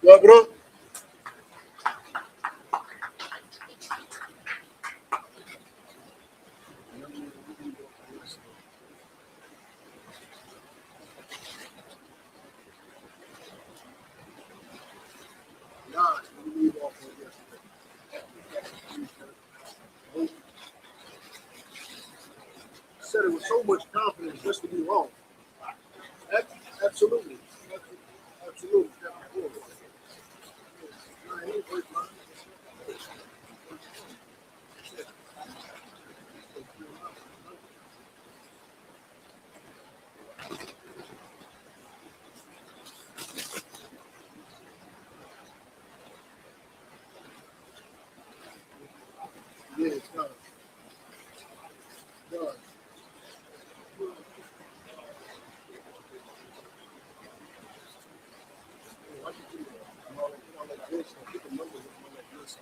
Yeah, bro. Nah, you leave off on yesterday. You said it with so much confidence just to be wrong. Absolutely. Absolutely. Nah, he ain't first line. Yeah, it's not. God. Why you do that? I'm all like this. I put the numbers on all like this.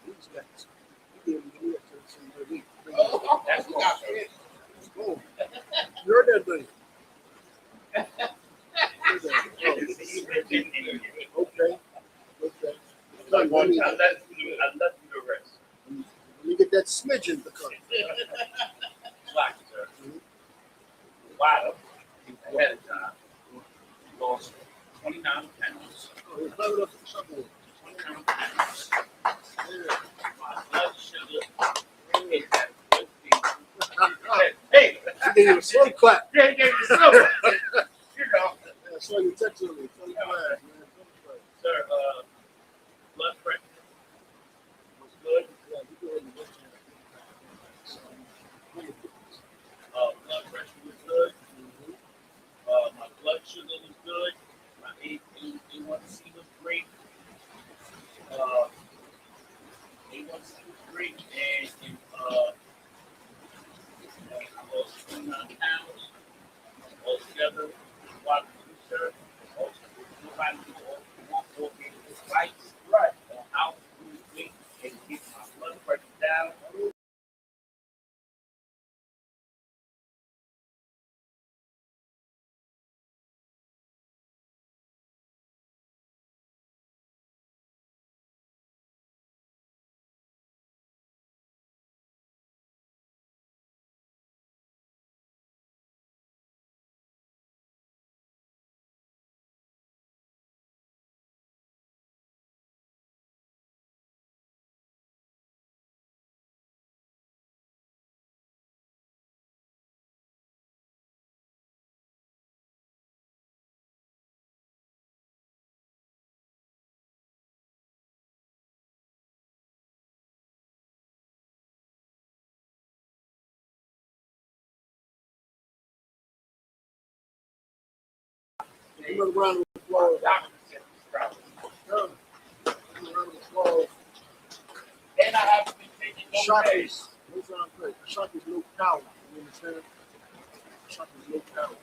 These guys. He gave me the to some week. That's not it. Boom. You heard that thing. Heard that. Oh, okay. Okay. Like one time, I left you the rest. Let me get that smidgen to come. Black, sir. Wow. Ahead of time. Lost 29 pounds. Oh, he's climbing up the subway. 29 pounds. Yeah. My blood sugar hit that 50. Hey! He gave you a slow clap. Yeah, he gave me some. You know. Yeah, I saw you texting me. So glad, man. Sir, blood pressure was good. Yeah, you go ahead and look Blood pressure was good. My blood sugar was good. My A1C was great. A1C was great. And I lost 29 pounds altogether. Watch research. Nobody will be advice on how to lose weight and keep my blood pressure down. another round of applause. Doctor said this problem. Another round of applause. And I haven't been taking no Shock meds. is, what's on play? Shock is no power. You understand? Shock is no power.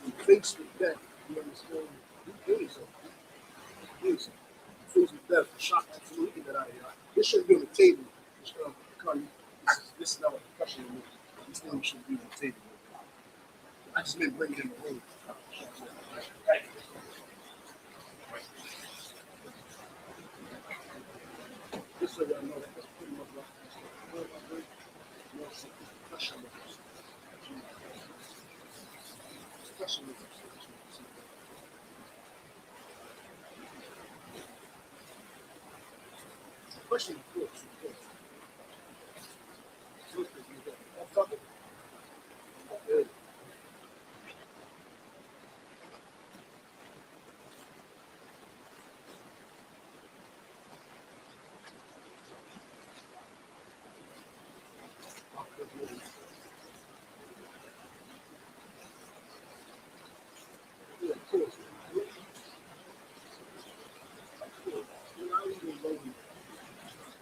You face with death. You understand? You face it. You face it. You face with death. Shock absolutely get that out of here. This shouldn't be on the table. This is not a percussion to me. This thing should be on the table. I just meant bring it in the room. Just so y'all know that that's pretty much what percussion is. Percussion is. Question, of course. I'm talking. Yeah. Yeah, of course.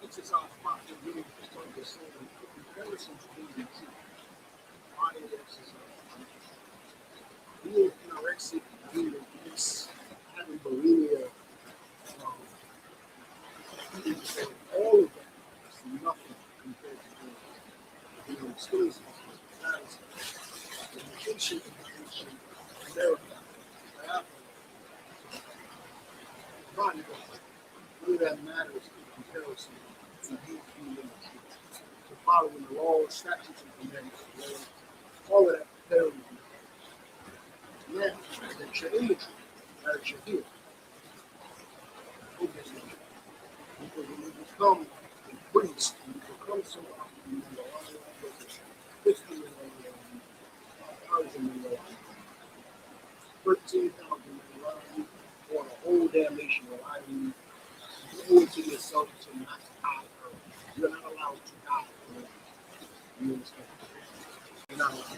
This is how popular really started to say comparison to ABT. body exercise, being anorexic, being obese, having bulimia, um, all of that is nothing compared to skills, the vacation, America, body, none of that matters in comparison to you being to following the laws, statutes, and commandments. All of that fails you. Now that you're in the truth, that you're here, obviously, because when you become a priest, when you become somebody, you know, all of that, 50 million, 1,000 million, 13,000 million, or the whole damn nation relying on you. You owe it to yourself to not die early. You're not allowed to die early. You understand? You're not allowed to.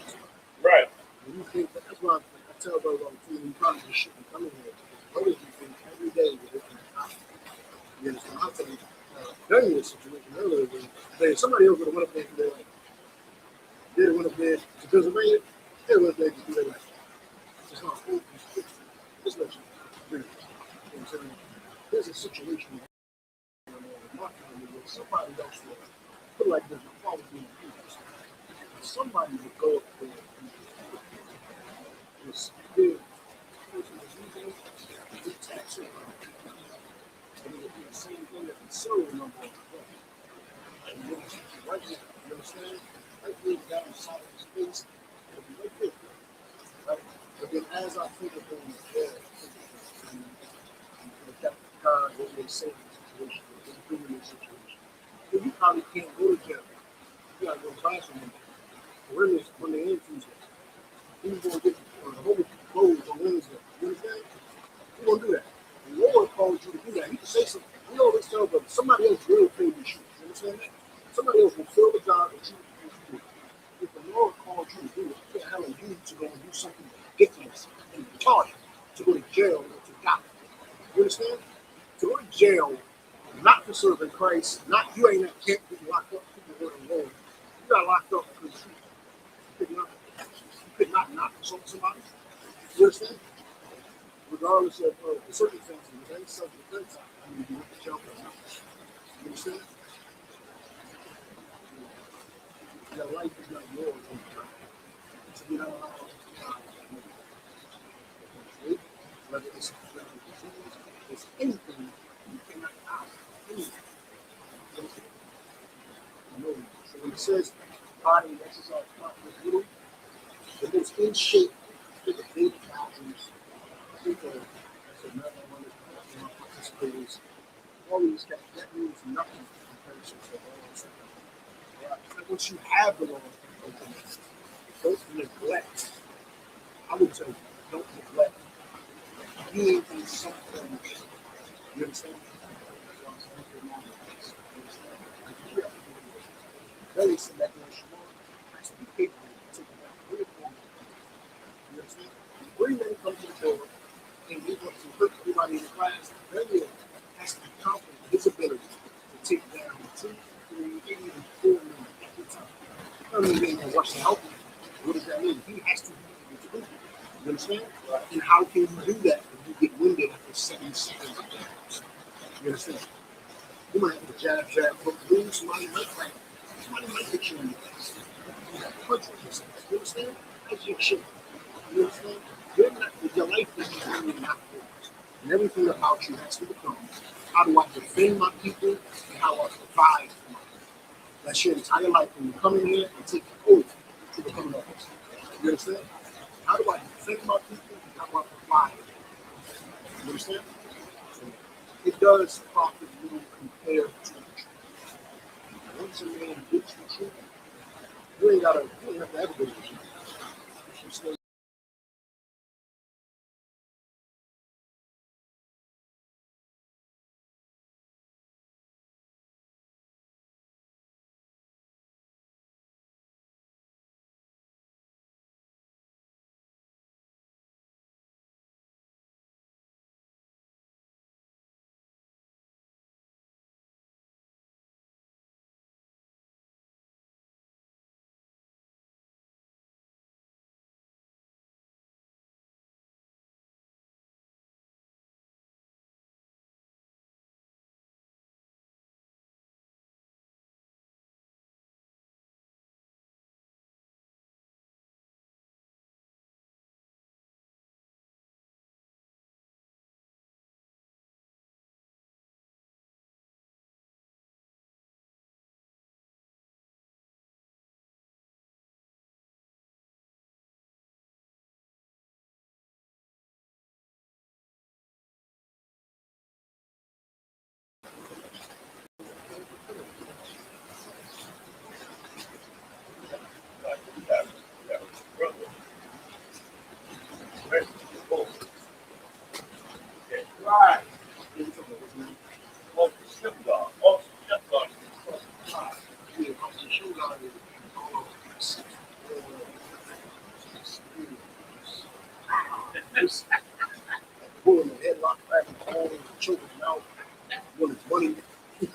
Right. When you think that, that's why I tell those on the you probably just shouldn't come in here. Others you think every day that they can die. You understand? I'll tell you, during this situation earlier, when somebody else would have went up there to their life. They went up there to Pennsylvania, they went up there to do their life. It's not food, it's let you breathe. You know what I'm saying? There's a situation in my family where somebody else would put like this, my father being abused. Somebody would go up there and this big person was using the tattoo. And it would be the same thing that the serial number on the phone. And then right here, you understand? Right there down the side of his face, it would be right there. Right? But then as I think of him there, and that God, what they say in the situation, what they do in this situation, then you probably can't go to jail. You gotta go to classroom. When they end Tuesday, he's gonna get the whole clothes on Wednesday. You understand? He's gonna do that. The Lord calls you to do that. He can say something. We always tell them somebody else will pay the shoes. You understand that? Somebody else will fill the job that you do. If the Lord called you to do it, what the hell are you to go and do something ridiculous and retarded to go to jail or to die? You understand? To go to jail, not for serving Christ, not you ain't at camp getting locked up, people were alone. You got locked up because you could not assault somebody. You understand? Regardless of the circumstances, if any self-defense, I mean, you went to jail for nothing. You understand? Your life is not yours. So you're not allowed to die. Whether it's disease, it's anything, you cannot die. Anything. No. So when it says body exercise properly, little, the most in shape, think of big calories, think of that's another one of my participators. All these guys, that means nothing in comparison to all this stuff. Right? So once you have the Lord, don't neglect. I would tell you, don't neglect being in something. You understand? Very selective and small, has to be capable of taking that very form. You understand? When men come to the door and he wants to hurt everybody in the class, very has to be confident in his ability to take down 2, 3, even 4 men at the time. I don't mean to watch the help. What does that mean? He has to be able to do it. You understand? And how can you do that if you get winded after 7 seconds of that? You understand? You might have to jab, hook, boom, somebody might fight. Somebody might hit you in the face. You have to punch yourself. You understand? That's your shit. You understand? You're not, your life is really not yours. And everything about you has to become how do I defend my people and how I provide for my people. That's your entire life when you come in here and take the oath to become an officer. You understand? How do I defend my people and how do I provide? You understand? So it does profit little compared to the truth. Once a man gets the truth, you ain't have to ever go to the truth. You stay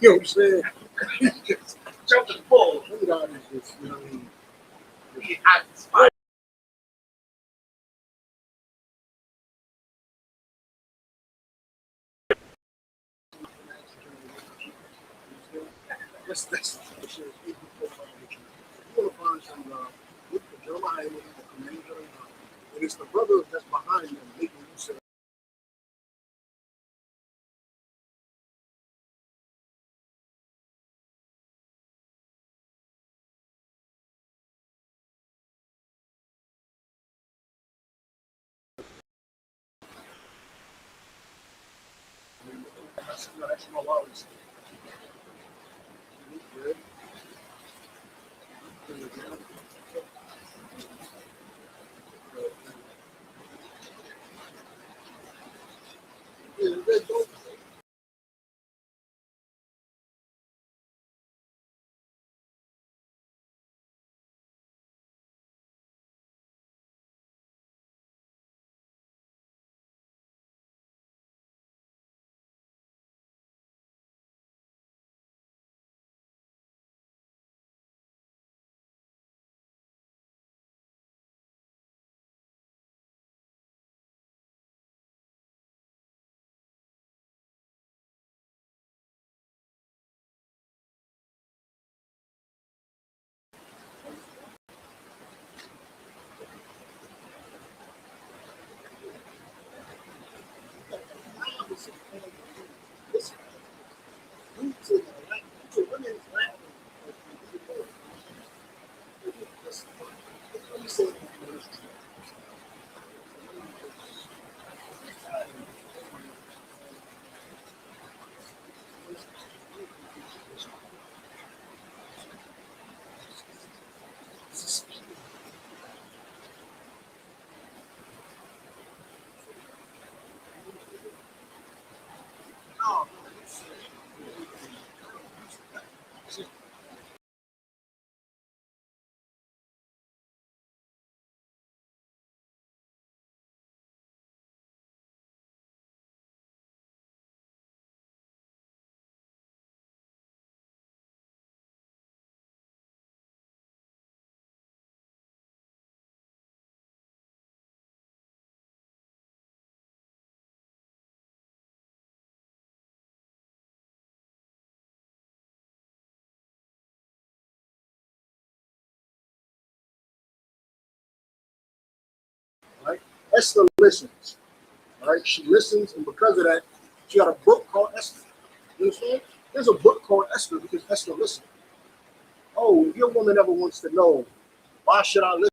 You know what I'm saying? Jumping forward. Ramadan is just, you know what I mean? He had the spot. That's the shit. You want to find some with the Jeremiah and the commander, and it's the brother that's behind them making you say, that's my wallet. Right? Esther listens. Right? She listens, and because of that, she got a book called Esther. You understand? There's a book called Esther because Esther listened. Oh, if your woman ever wants to know, why should I listen?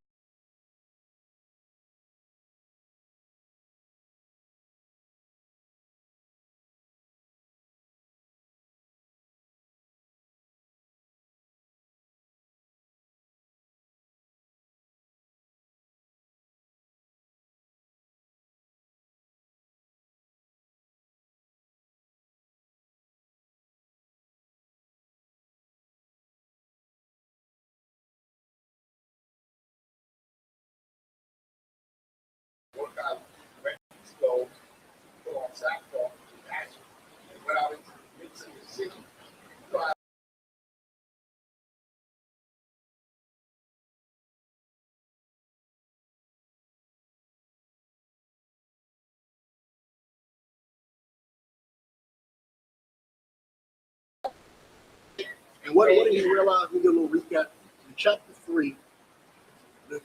One guy went to go put on sackcloth and ashes and went out into the midst of the city. And what did he realize? We did a little recap. In chapter 3, the,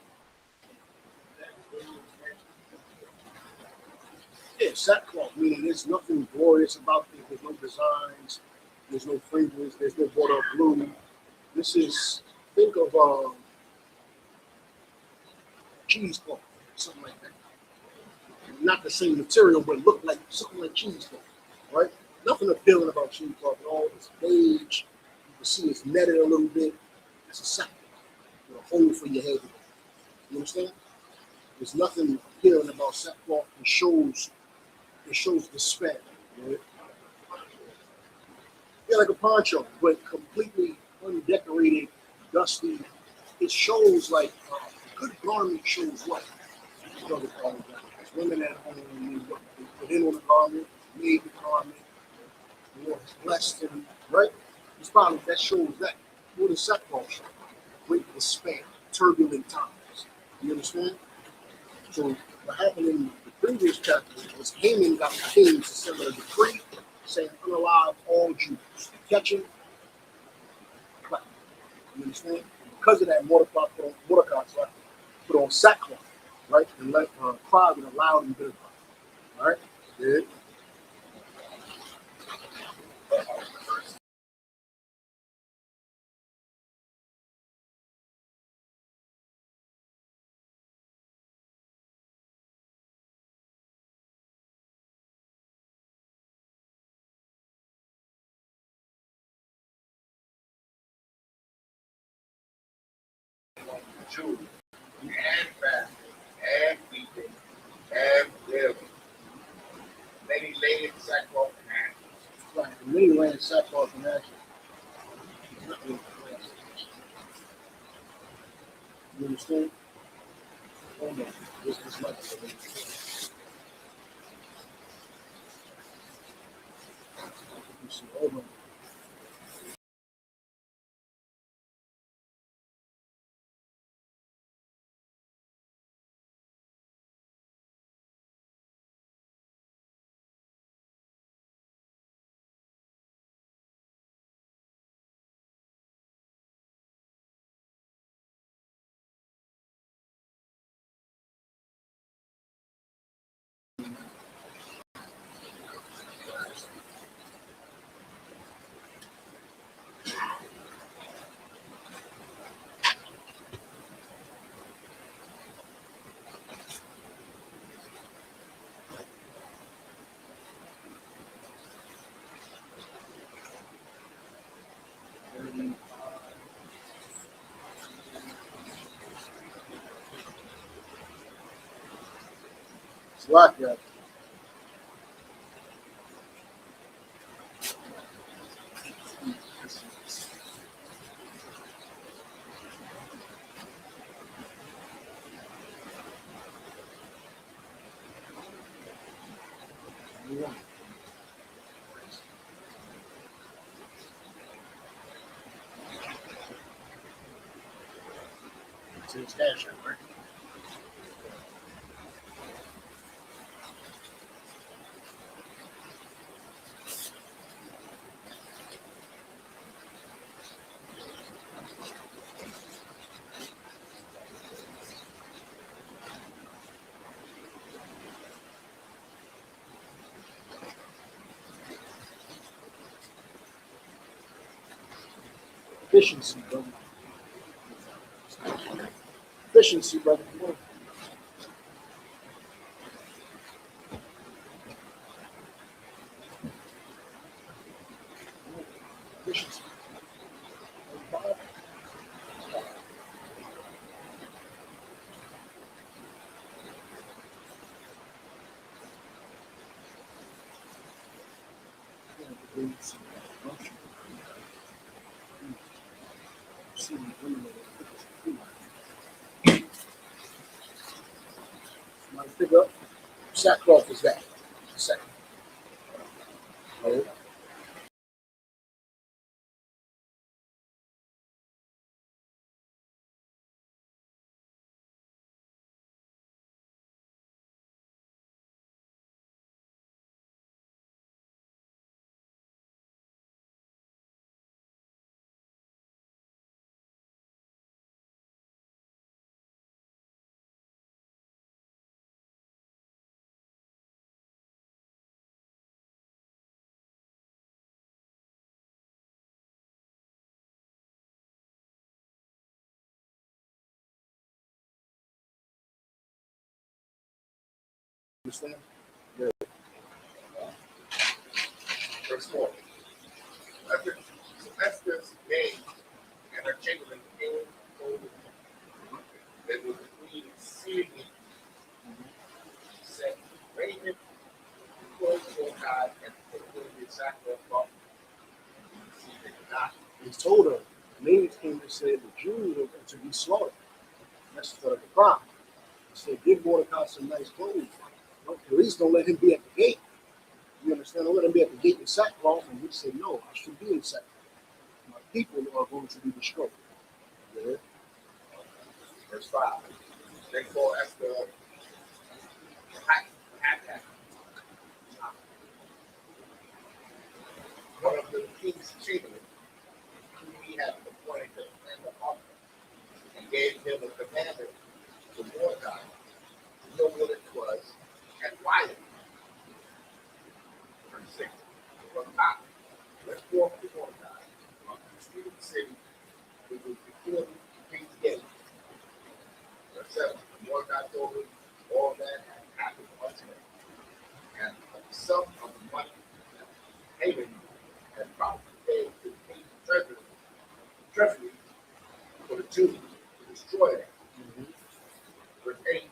yeah, sackcloth, meaning there's nothing glorious about it. There's no designs, there's no flavors, there's no border blue. This is, think of cheesecloth, something like that. Not the same material, but look like something like cheesecloth, right? Nothing appealing about cheesecloth at all. It's beige. You can see it's netted a little bit. It's a sack with a hole for your head. You understand? There's nothing appealing about sackcloth. It shows despair. Right? Yeah, like a poncho, but completely undecorated, dusty. It shows like a good garment shows what? You know, women at home, they put in on the garment, made the garment, it's blessed and right? It's probably that shows that. What does sackcloth show? Great despair, turbulent times. You understand? So what happened in the previous chapter was Haman got the king to send a decree saying unalive all Jews. Catch him, clap. You understand? Because of that, Mordecai put on sackcloth, right? And let cry with a loud and bitter cry. All right? Good. Jews, and fasting, and weeping, and wailing. Many lay in sackcloth and ashes. Right. And many ran sackcloth and ashes. You understand? Hold on. This much. Hold on. It's like that. It's his cash out, right? Efficiency, brother. Efficiency, brother. Come on. Efficiency. Somebody pick up. Sackcloth is that. Second. Right? Understand? Yeah. Verse 4. Esther's maid and her chamberlain came over. They were the queen exceedingly said, Raven, close your God and put away the sackcloth off. See, they did not. He told her, many came and said the Jews are to be slaughtered. That's the crime. He said, give Mordecai some nice clothes. At least don't let him be at the gate. You understand? understand? Don't let them be at the gate in sackcloth, and we say, no, I should be in sackcloth. My people are going to be destroyed. Yeah. Verse 5. They go after Haggag, one of the king's chamberlain, whom he had appointed to plan the offer, and gave him a commandment to Mordecai, to know what it was, and why it. Verse 6. From top, went forth to Mordecai, on the street of the city, which was before the king's gate. Verse 7. Mordecai told him all that had happened unto him, and of the sum of the money that Haman had promised to pay to the king's treasury for the Jews to destroy them. Verse 8.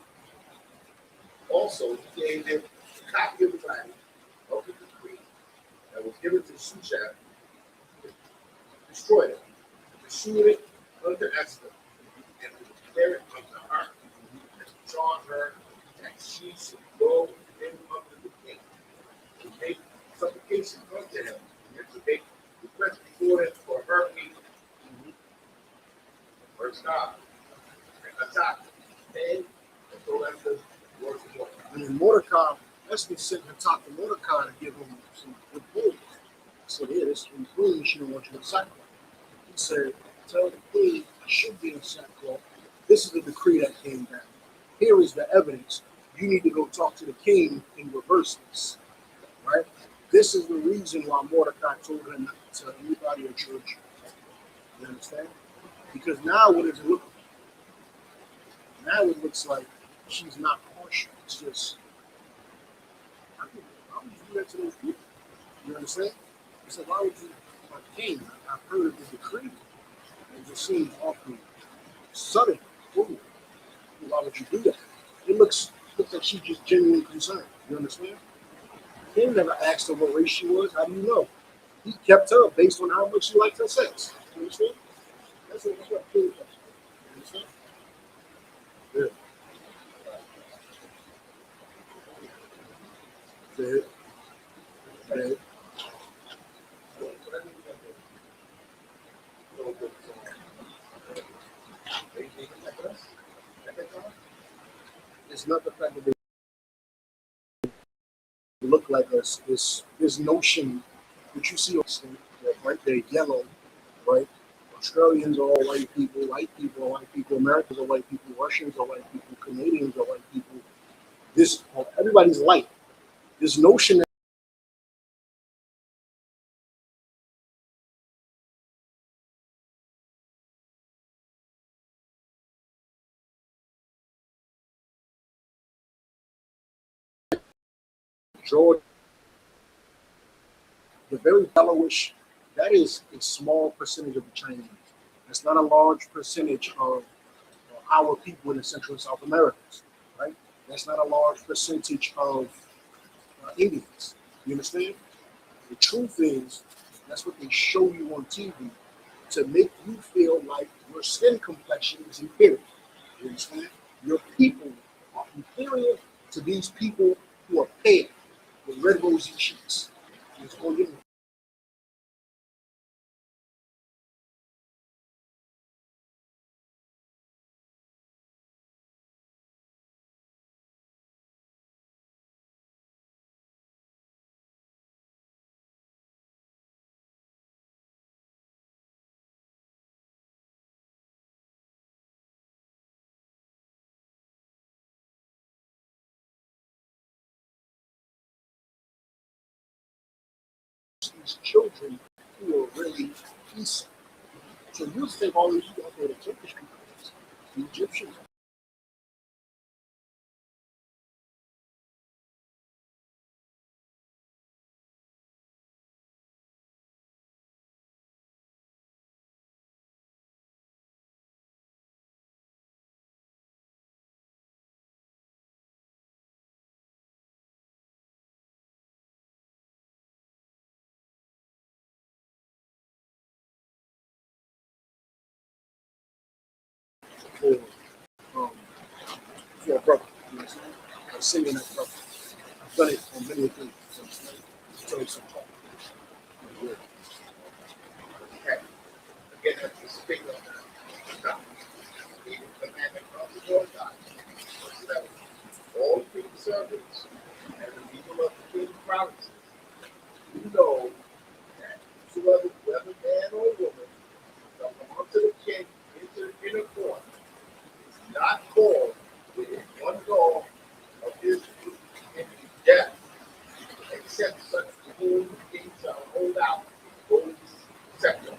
Also, he gave him a copy of the writing of the decree that was given to Shushan to destroy them, to shoot it unto Esther, and to declare it unto her, and to charge her that she should go in unto the king, to make supplication unto him, and to make request before him for her people. Verse 9. And attack paid and told Esther words of war. And Mordecai, Esther sent Hatak to Mordecai to give him some good news. He said, yeah, this queen, she don't want you in sackcloth. He said, tell the queen I should be in sackcloth. This is the decree that came down. Here is the evidence. You need to go talk to the king and reverse this. Right? This is the reason why Mordecai told him not to tell anybody at church. You understand? Because now what does it look like? Now it looks like she's not partial. It's just, why would you do that to those people? You understand? He said, why would you, like, king, I've heard of the decree. It just seems awfully sudden. Ooh, why would you do that? It looks like she's just genuinely concerned. You understand? King never asked her what race she was. How do you know? He kept her based on how much she liked her sex. You understand? That's what King does. You understand? Yeah. Yeah. Yeah. It's not the fact that they look like us. It's this notion that you see on state, right? They're yellow, right? Australians are all white people are white people, Americans are white people, Russians are white people, Canadians are white people. This everybody's light. This notion that George, the very yellowish, that is a small percentage of the Chinese. That's not a large percentage of our people in the Central and South Americas, right? That's not a large percentage of Indians. You understand? The truth is, that's what they show you on TV to make you feel like your skin complexion is inferior. You understand? Your people are inferior to these people who are pale with red rosy cheeks. It's going to these children who are really decent. So you think all these people out there, the Turkish people, the Egyptians, for, um, for a brother. You understand? Or singing that brother. I've done it on many occasions. You understand? So it's a talk. Okay. Again, that's the speak of the commandment of the Lord God. Verse 7. All king's servants and the people of the king's provinces, you know that whoever man or woman shall come unto the king into the inner court is not called within one door of his death, except such to whom the king shall hold out his scepter.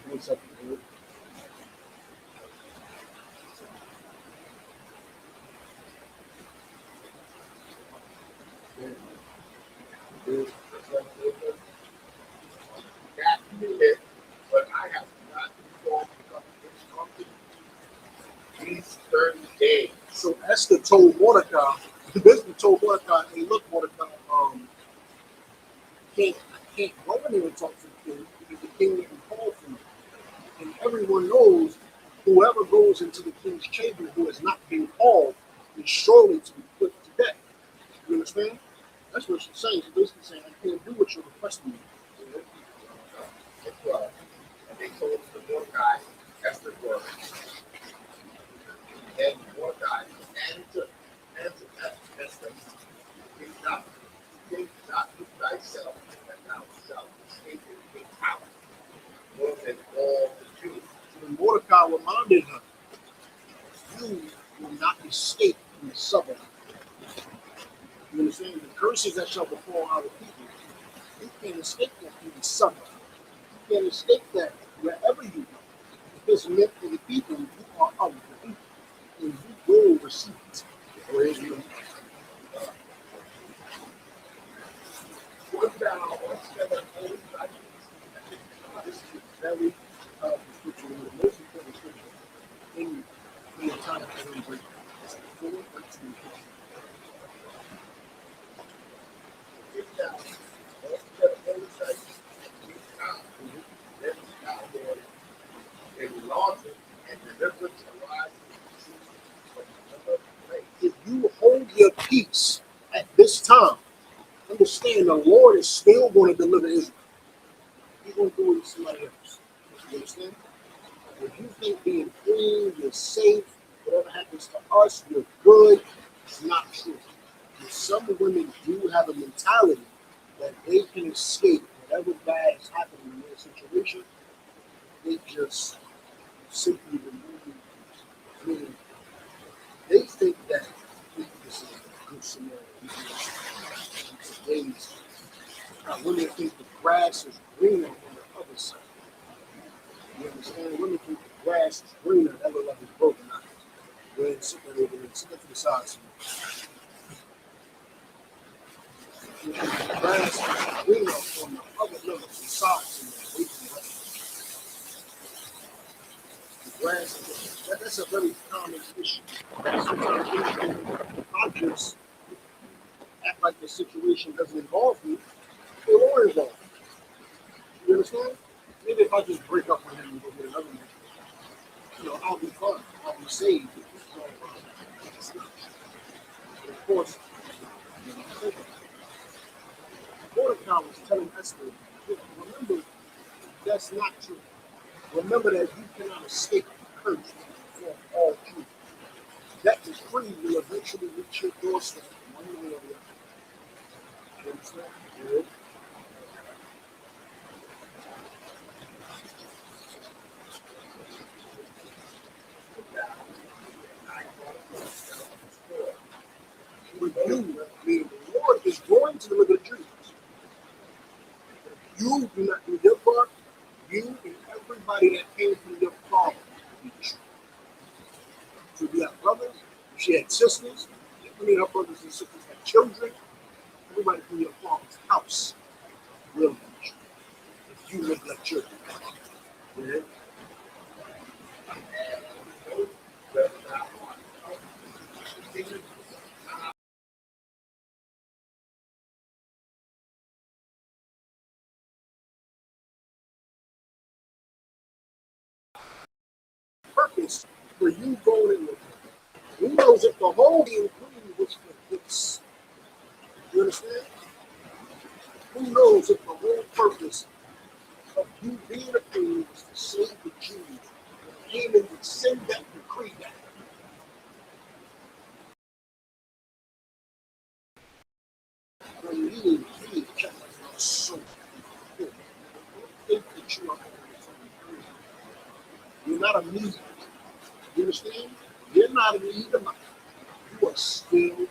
That knew it, but I have not informed these 30 days. So Esther told Mordecai, basically told Mordecai, hey, look, Mordecai, I can't go in there and talk to the king because the king didn't call for me. And everyone knows whoever goes into the king's chamber who has not been called is surely to be put to death. You understand? That's what she's saying. She's basically saying, I can't do what you're requesting me. And 12. And they told the Mordecai Esther's word. And Mordecai answered Esther, think not with thyself that thou shalt escape the king's house, more than all the Jews. So Mordecai reminded her, you will not escape from the suburb. You understand? The curses that shall befall our people, you can't escape that from the suburb. You can't escape that wherever you go. If it's meant for the people, you are of the people. And you will receive it. Praise you. What thou altogether hold thy peace. This is a very powerful scripture, one of the most important scriptures in the entire Purim break. It's 4:13. If thou altogether hold thy peace, and keep calm, then thou, Lord, enlarge it, and deliverance arise from another place. If you hold your peace at this time, understand the Lord is still going to deliver Israel. He's going to do it to somebody else. You understand? If you think being clean, you're safe, whatever happens to us, you're good, it's not true. And some women do have a mentality that they can escape whatever bad is happening in their situation. They just simply remove. I mean, they think that this is a good scenario. Today's women think the grass is greener on the other side. You understand? Women think the grass is greener, that look like it's broken out. Go ahead and sit that over there. Sit that to the side. You think the grass is greener on the other level, the sides. The grass is that's a very common issue. Sometimes people I just act like the situation doesn't involve me. It won't involve me. You understand? Maybe if I just break up with him and go get another man, I'll be fine. I'll be saved. It's all fine. It's not. But of course, Mordecai was telling Esther, remember, that's not true. Remember that you cannot escape the curse from all truth. That decree will eventually reach your doorstep one way or the other. You understand? Good. With you, meaning the Lord is going to deliver the Jews. You do not do your part. You and everybody that came from your father will be destroyed. So you have brothers, she had sisters, many of her brothers and sisters had children. Everybody from your father's house will be destroyed if you neglect children. Yeah. Purpose for you going in with him. He knows that the whole including was for this. You understand? Who knows if the whole purpose of you being a king was to save the Jews? And Haman would send that decree down. When he kept us so good. Don't think that you are only. You're not a medium. You understand? You're not an Edomite. You are still in it. You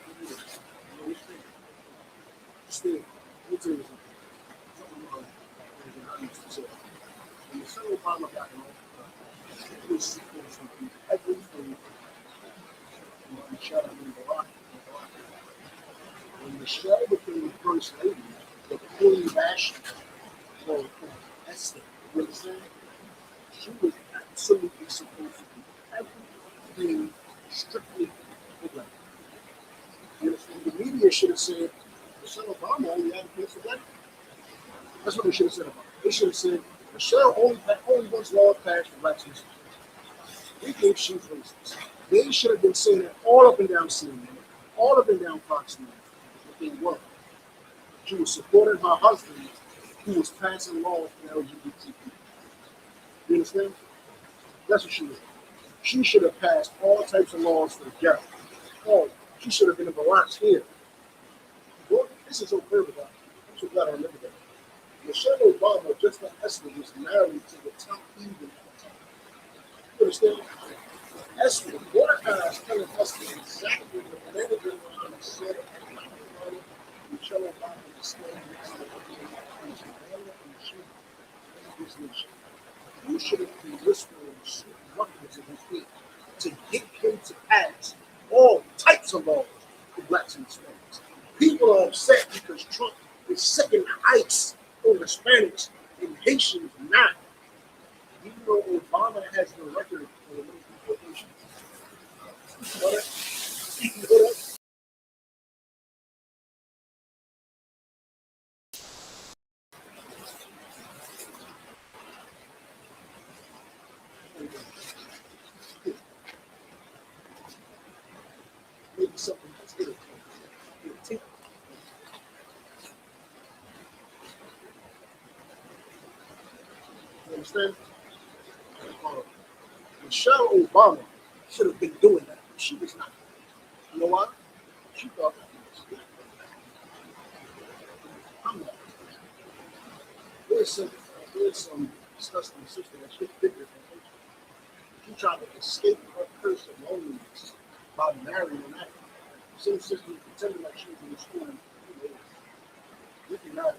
understand? Still. Let me tell you something. I used to say. When the son of Obama got home, he was supposed to do everything. Michelle, I mean, Barack. When Michelle became first lady, the Queen National, or Esther, you understand? She was absolutely supposed to do everything strictly for black. You understand? The media should have said, Michelle Obama only advocates for black. That's what they should have said about it. They should have said, Michelle only wants laws passed for blacks and Hispanics. We think she's racist. They should have been saying it all up and down CNN, all up and down Fox News. But they weren't. She was supporting her husband who was passing laws for LGBT people. You understand? That's what she was. She should have passed all types of laws for the ghetto. Oh, she should have been in Barack's here. Well, this is so clear about it. I'm so glad I remember that. Michelle Obama, just like Esther, was married to the top even at the time. You understand? Esther, Mordecai is telling Esther exactly what the manager said. Michelle Obama is standing next to this nation. You shouldn't be whispering sweet nothings in his ear to get him to pass all types of laws for blacks and Hispanics. People are upset because Trump is second ice on Hispanics and Haitians not. You know Obama has the record for the deportation. You know that? You know that? Maybe something that's good. You understand? Uh, Michelle Obama should have been doing that. She was not. You know why? She thought I'm not. There's some disgusting sister that she figured that she tried to escape her curse of loneliness by marrying an actor. Some sister pretended like she was in the school. Looking married.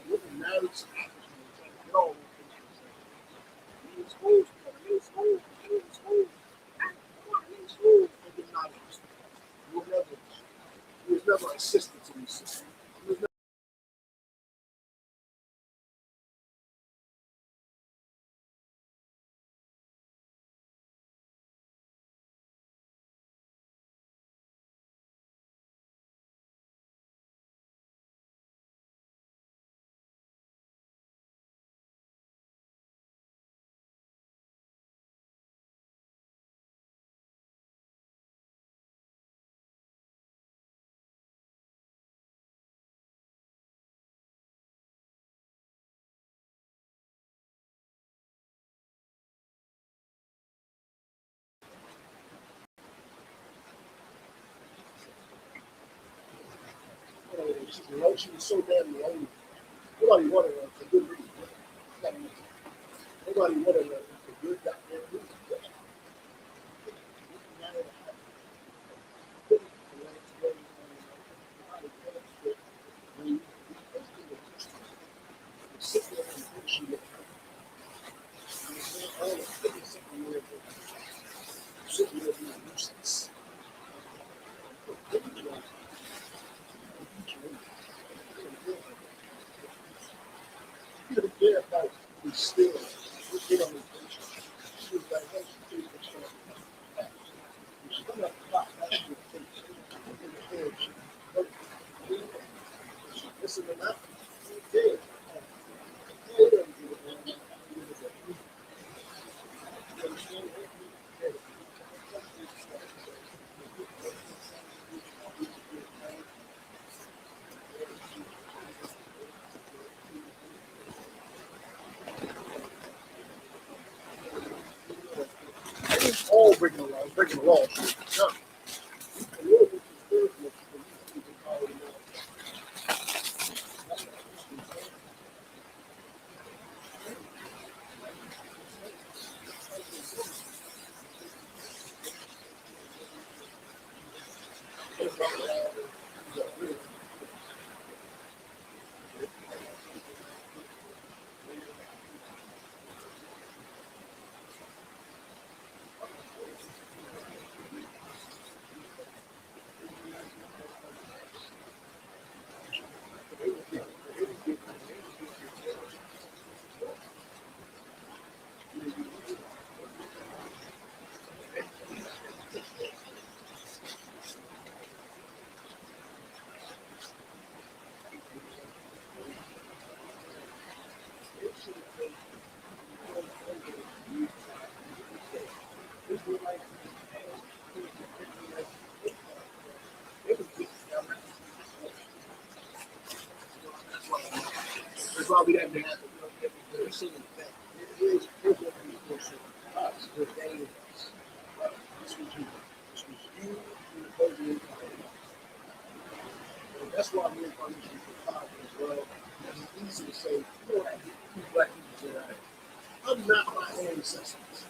Looking married to actors and trying to get all those schools, schools. And they're not interested. You was never assistant to these sisters. She was so damn lonely. Nobody wanted her for good reason. Nobody wanted her for good goddamn reason. Still, we get on the patient. She was like, all breaking the law. It's breaking the law. No. A little bit of spiritual, but you can call it a law. That's what That's why we have to have every single thing. Here's what we portion us, the day of us. This was you. This was you in the Holy Empire. And that's why I'm in partnership with God as well. It's easy to say, you know what, you black people say, I'm not my ancestors.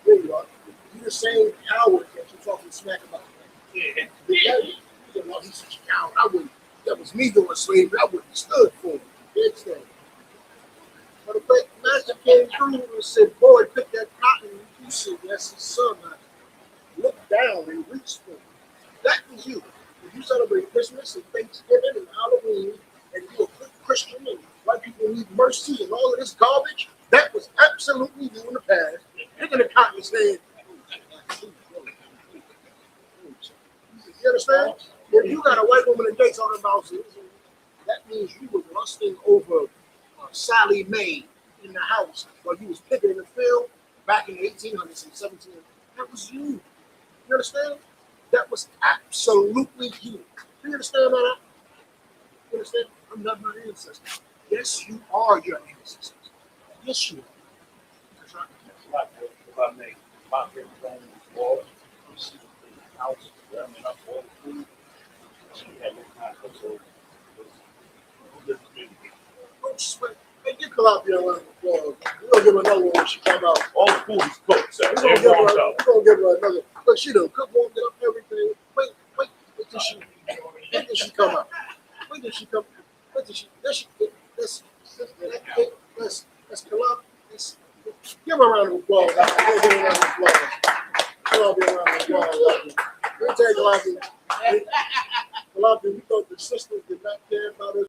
There you are. You're the same coward that you're talking smack about. Yeah. You know, he's such a coward. I wouldn't. That was me doing slavery. I wouldn't have stood for him. Bitch, thing. But the great master came through and said, "Boy, pick that cotton." You said, "That's his son." I looked down and reached for him. That was you. If you celebrate Christmas and Thanksgiving and Halloween, and you're a good Christian and white people need mercy and all of this garbage, that was absolutely you in the past. Picking the cotton and saying, you understand? If you got a white woman in Daytona talking about that means you were lusting over Sally Mae in the house while you was picking in the field back in the 1800s and 1700s. That was you. You understand? That was absolutely you. You understand that? You understand? I'm not my ancestor. Yes, you are your ancestors. Yes, you are. That's right. If I make my favorite thing was you see the house warming up all the food. She had this kind of so Don't sweat. Hey, get Columbia a round of applause. We're gonna give her another one when she come out. all the food is cooked, so We're gonna it's give her, warmed up. we're gonna give her another. Look, she done cook, warmed up everything. Wait till she come out. Wait till she come. Wait till she. Let's Columbia. Give her a round of applause. Give her a round of applause. Columbia a round of applause. Let me tell you, Columbia, we thought the sisters did not care about us.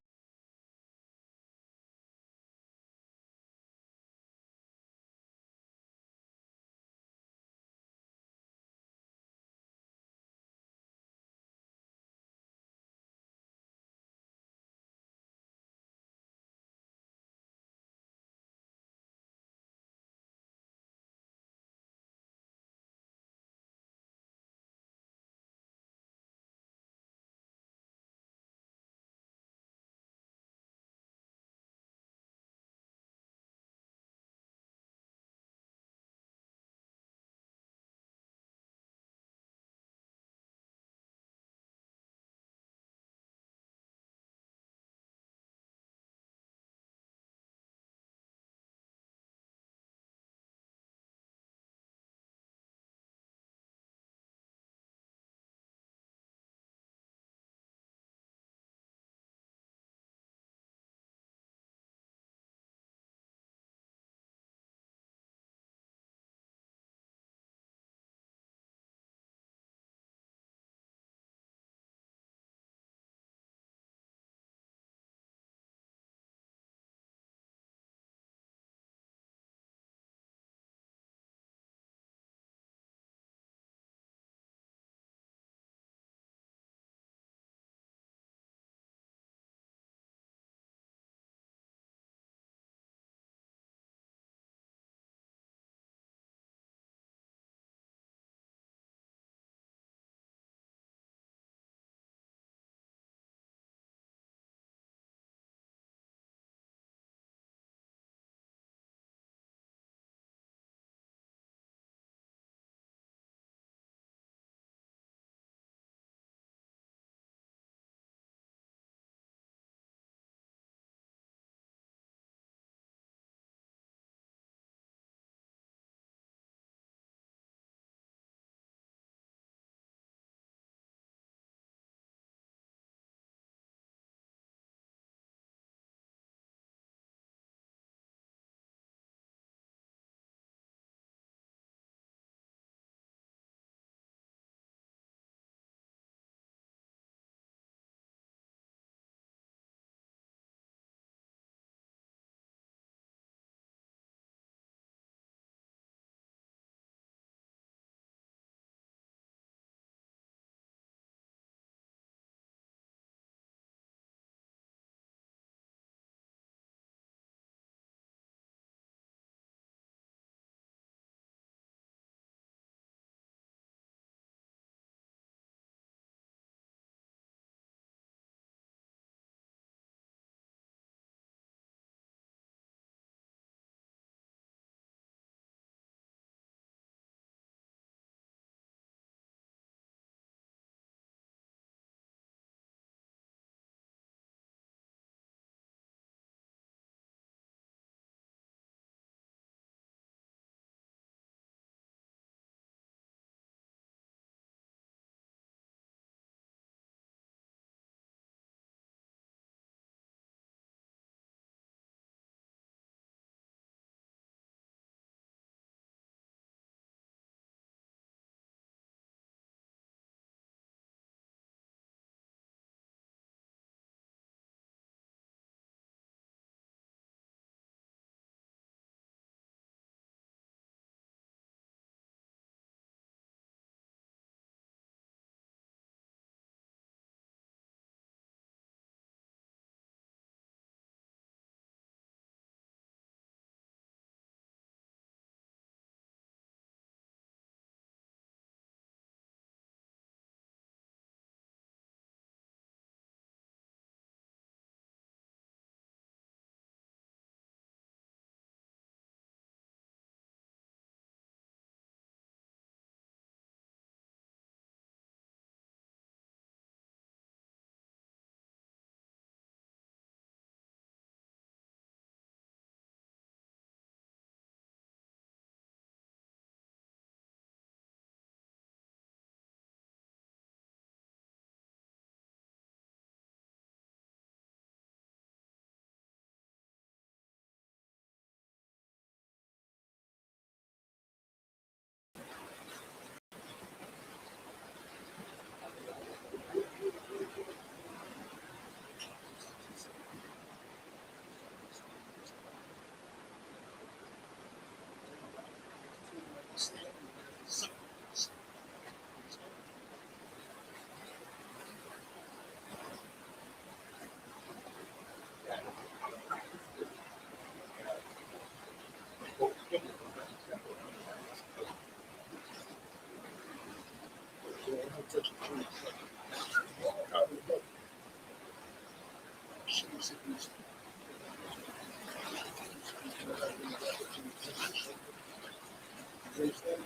You understand?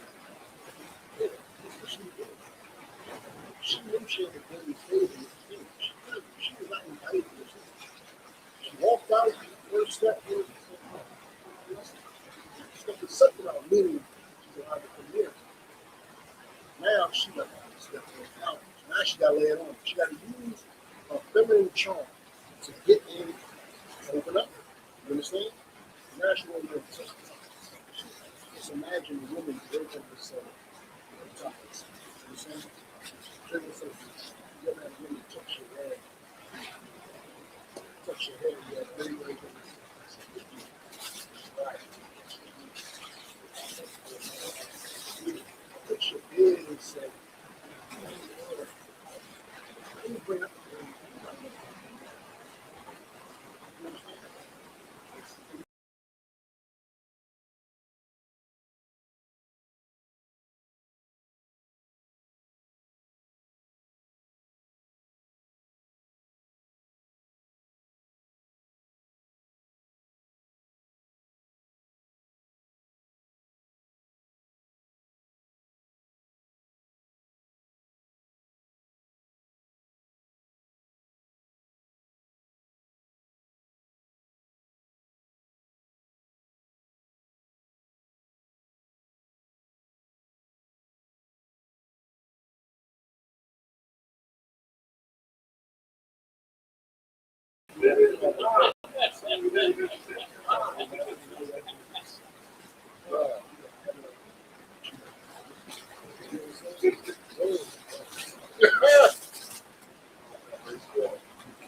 Yeah, that's what she did. She knew she had a daily favor with the king. She was not invited to this. She walked out, first step was something about meaning she's allowed to come here. Now she got to step out. Now she got to lay it on. She got to use her feminine charm to get in and open up. You understand? Now she won't be able to. Just imagine a woman breaking herself on top of this. You understand? Trigger something. You ever have a woman touch your head, you have very, very good. Right. Touch your head and say, let me bring up the thing.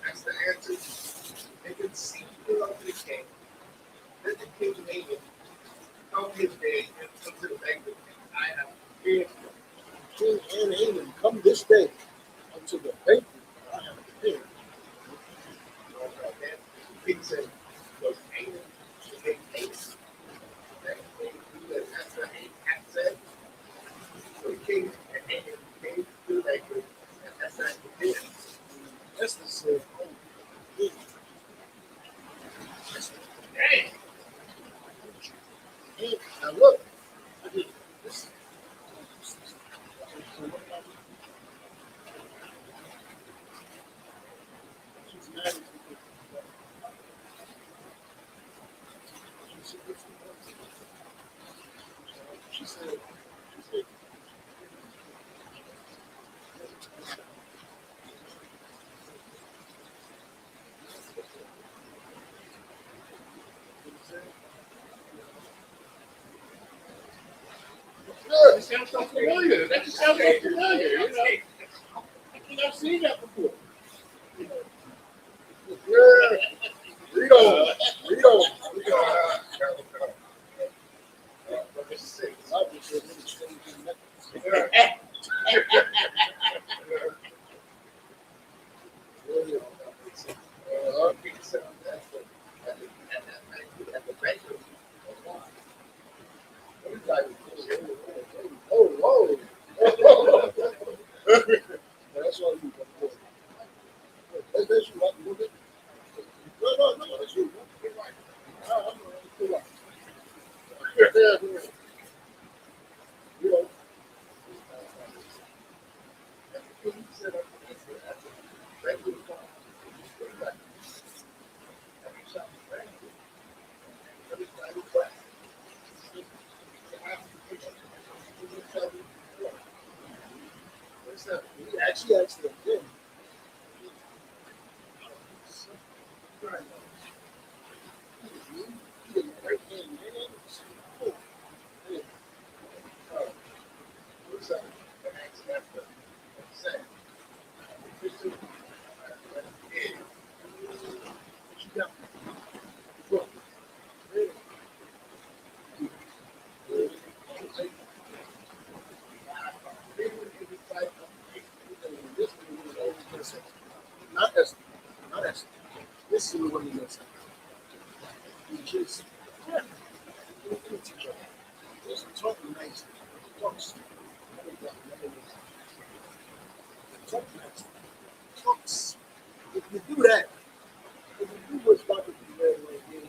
That's the answer. They can see the king. Then the king made it. Come his day and come to the banquet. I have prepared King and Haman come this day unto the banquet I have prepared. The king said, was Haman to make haste? That's what Haman had said. So the king and Haman came to the banquet, and that's not the king. Esther said, oh, king. Dang. And now look, I did this. She's mad at me. She said, that sounds so familiar. That just sounds so familiar, you know. I think I've seen that before. Yeah. Read on. Read on. Read on. Number 6. I just said really strange methods. Oh, whoa. That's all you got. That's you. No, that's you. You know, he actually asked them again. Not as, not as. This is what he does. He just, yeah, he teach each other. Just talk nice. Talks. Talk nice. Talks. If you do that, if you do what's about to be read right here,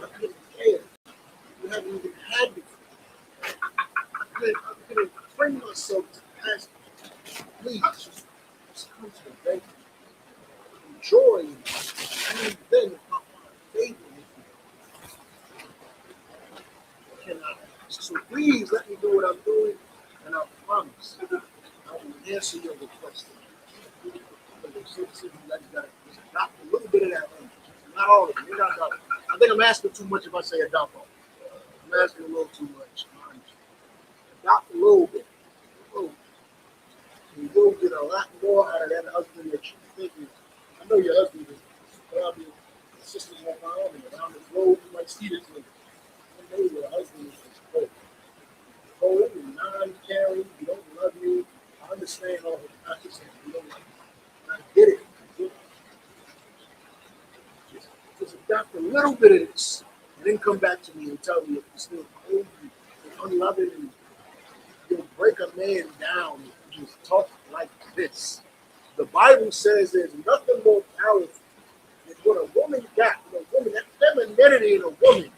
I couldn't care. You haven't even had it. I couldn't bring myself to ask, please, just come to the bank, enjoy it. And then if I find favor with you, can I? So please let me know what I'm doing, and I promise I will answer your request. Just adopt a little bit of that language. Not all of it. You're not adopt. I think I'm asking too much if I say adopt all. I'm asking a little too much. Adopt a little bit. A little bit. You will get a lot more out of that husband that you think is. I know your husband is probably a sister of my own, and around the globe, you might see this nigga. I know your husband is cold. Cold and non-caring. You don't love me. I understand all the practice, and you don't like me. I get it. Just adopt a little bit of this, and then come back to me and tell me if you're still cold and unloving, and you'll break a man down if you just talk like this. The Bible says there's nothing more powerful than what a woman got. A woman, that femininity in a woman,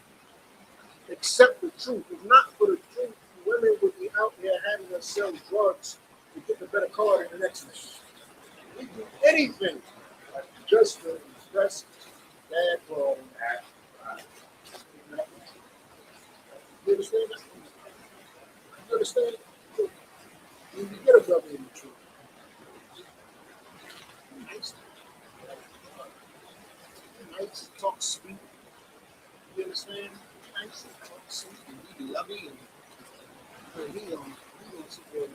accept the truth. If not for the truth, women would be out there having us sell drugs to get a better car than the next man. We do anything just to impress dad for that. You understand that? You understand? When you get a brother in the truth, be nice, be nice, talk sweet. You understand? Be nice, talk sweet, and be loving, and he on support him.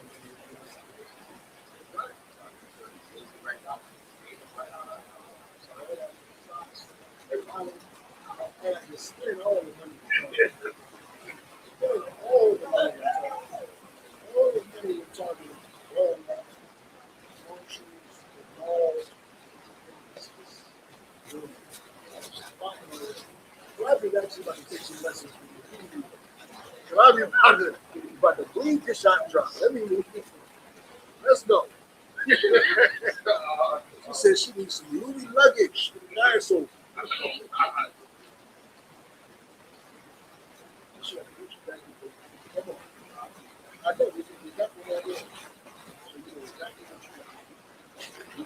Everybody, and you're spending all the money. Spending all the money. All the money you're talking about. Functions, laws, Robbie actually about to take some lessons from you. Robbie about to bleed the shot drop. Let me move. Let's go. She said she needs some Louis luggage for the dinosaur. Come on. I know we got one right there. So you know exactly what you got.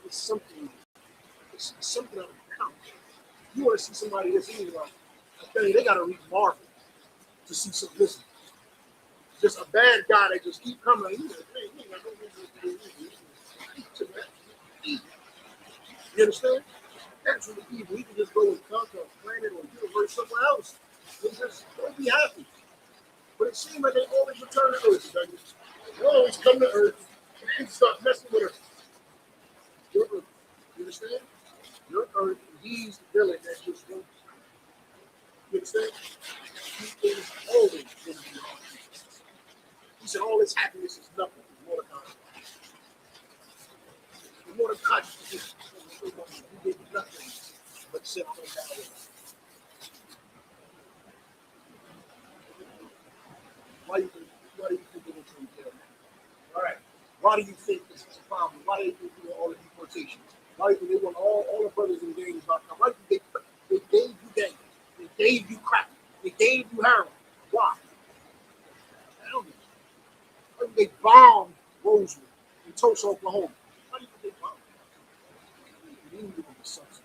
It's something. It's something out of account. You want to see somebody that's even like, I tell you, they got to read Marvel to see some listen. Just a bad guy that just keep coming. Like, hey, I don't you understand? Absolutely evil. He can just go and conquer a planet or universe somewhere else. And just don't be happy. But it seems like they always return to Earth. They always come to Earth and start messing with Earth. Your Earth. You understand? Your Earth, he's the villain that just won't. You understand? He is always going to be hard. He said all this happiness is nothing. Mordecai. Mordecai, he did nothing but sit on that. Why do you think they were trying to kill him? All right. Why do you think this is a problem? Why do you think they all the deportations? Why do you think they want all the brothers and gangs back now? Why do you think they gave you gangs? They gave you crack. They gave you heroin. Why? Hell no. Why do they bombed Rosewood in Tulsa, Oklahoma? Why do you think they bombed? They didn't give them the substance.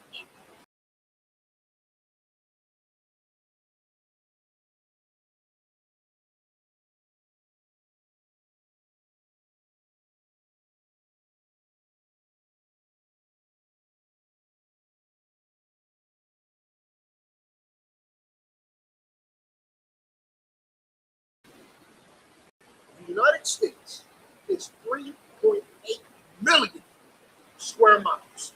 The United States is 3.8 million square miles.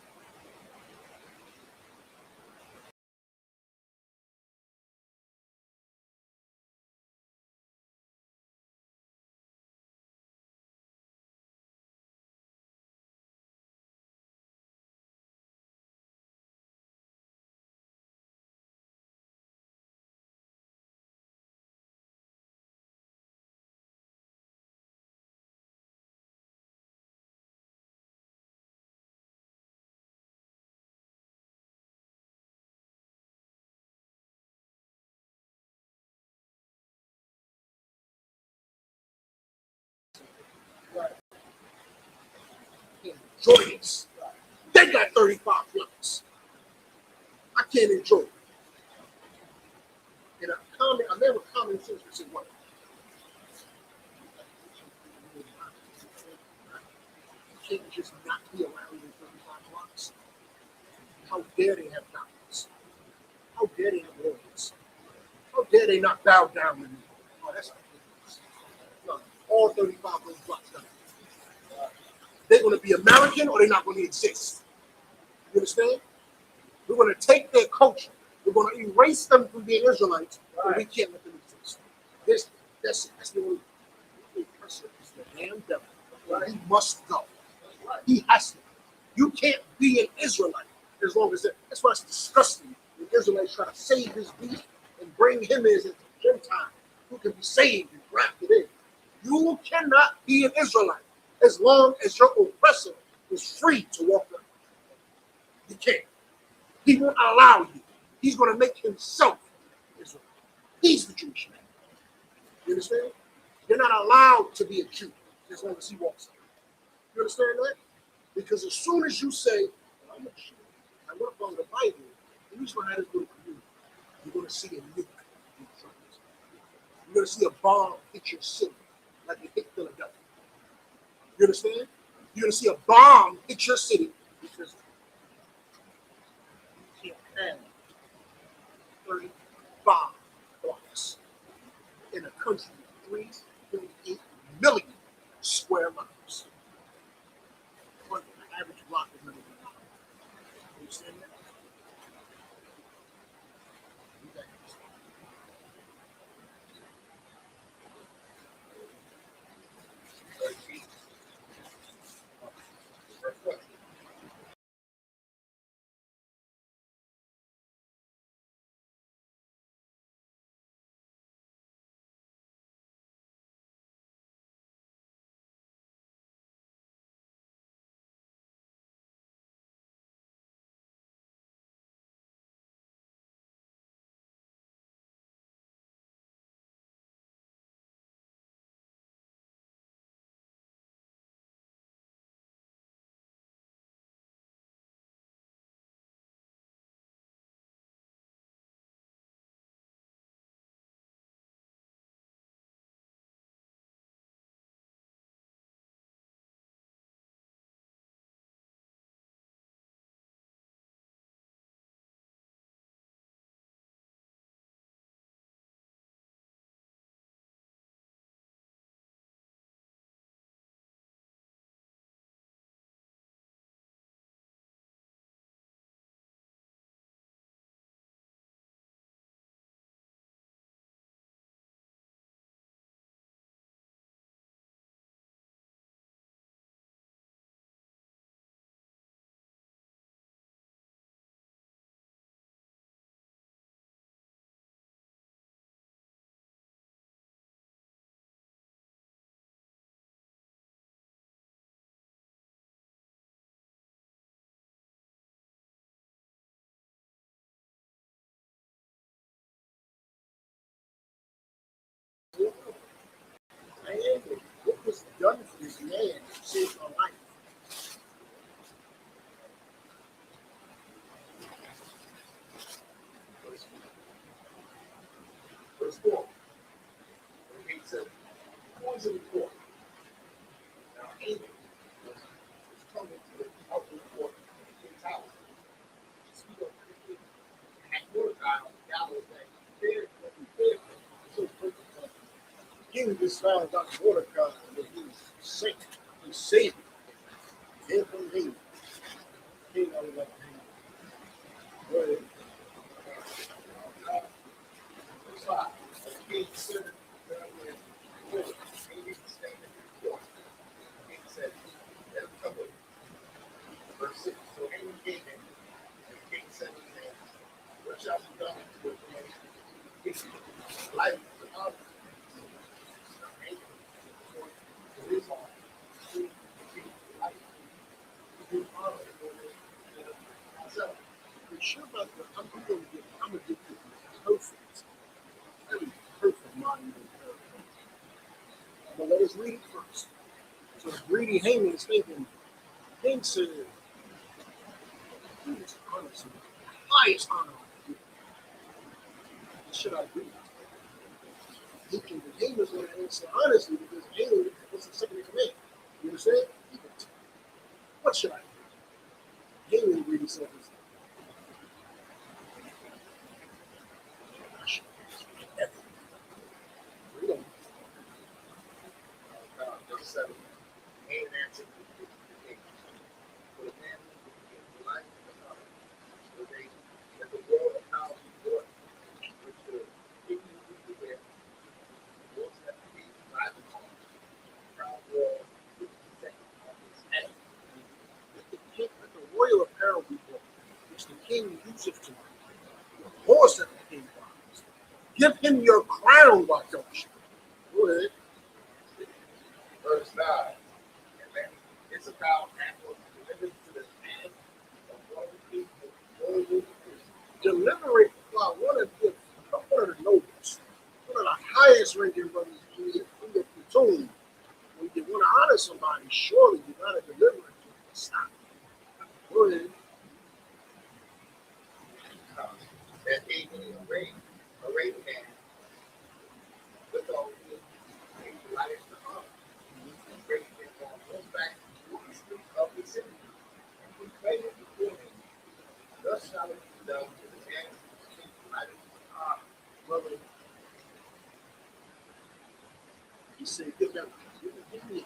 Right. Enjoy this. They got 35 blocks. I can't enjoy it. And a man with common sense would say, what? You can't just not be around in 35 blocks. How dare they have dominance? How dare they have lawyers? How dare they not bow down to me? Oh, that's ridiculous. No, all 35 of those blocks done. They're going to be American or they're not going to exist. You understand? We're going to take their culture. We're going to erase them from being Israelites, but we can't let them exist. That's the only person is the damn devil. Right? He must go. He has to. You can't be an Israelite as long as that. That's why it's disgusting when Israelites try to save his beast and bring him as a Gentile who can be saved and grafted in. You cannot be an Israelite as long as your oppressor is free to walk up. You can't. He won't allow you. He's going to make himself Israel. He's the Jewish man. You understand? You're not allowed to be a Jew as long as he walks up. You understand that? Because as soon as you say, I'm a Jew, I want to follow the Bible, you're just going to have this little community. You're going to see a nuke. You're going to see a bomb hit your city like it hit Philadelphia. You understand? You're going to see a bomb hit your city because you can't have 35 blocks in a country of 3.8 million square miles. But the average block is never going to. Understand that? man saved my life. Verse 4. The king said, who is in the court? Now Haman was coming to the outward court of the king's house. Speak up to the king. And Mordecai on the gallows that he prepared so perfect. The king just found out Mordecai that he was safe. He was saved. Him from Haman. The king always like Haman. Go ahead. Verse 5. The king said, Verse 6. So Haman came in, and the king said to him, what shall be done to the king? Life is the honor. Now Haman, for his heart, to the king's life, to his honor, for myself. I'm sure about that. I'm going to get perfect, very perfect modern day parable. But let us read it first. So greedy Haman is thinking, the king said, who is honest? Highest honor. What should I do? Thinking that Haman's going to answer honestly because Haman was the second in command. You understand? What should I do? Haman really said this. I should answer everything. We don't. Verse 7. Haman answered the king. For the man who gives the life of the honor, so that the world of power be brought, which the king will be there, those that be by the crown world, which is second on his head. Let the royal apparel be brought, which the king useth to the horse that the king rides. Give him your crown, why don't you? Go ahead. Verse 9. And then ISUPK was delivered to the hand of one of the people. Deliver it. Well, one of the nobles, one of the highest ranking brothers in your platoon. When you want to honor somebody, surely you got to deliver it to them. Stop. Go ahead. That gave me a ring man. With all the light to honor. Bring him on horseback to the street of the city. And we played it before him. Thus shall it be done to the man who speaks light to honor. Brother, he said, give me a kill. Give me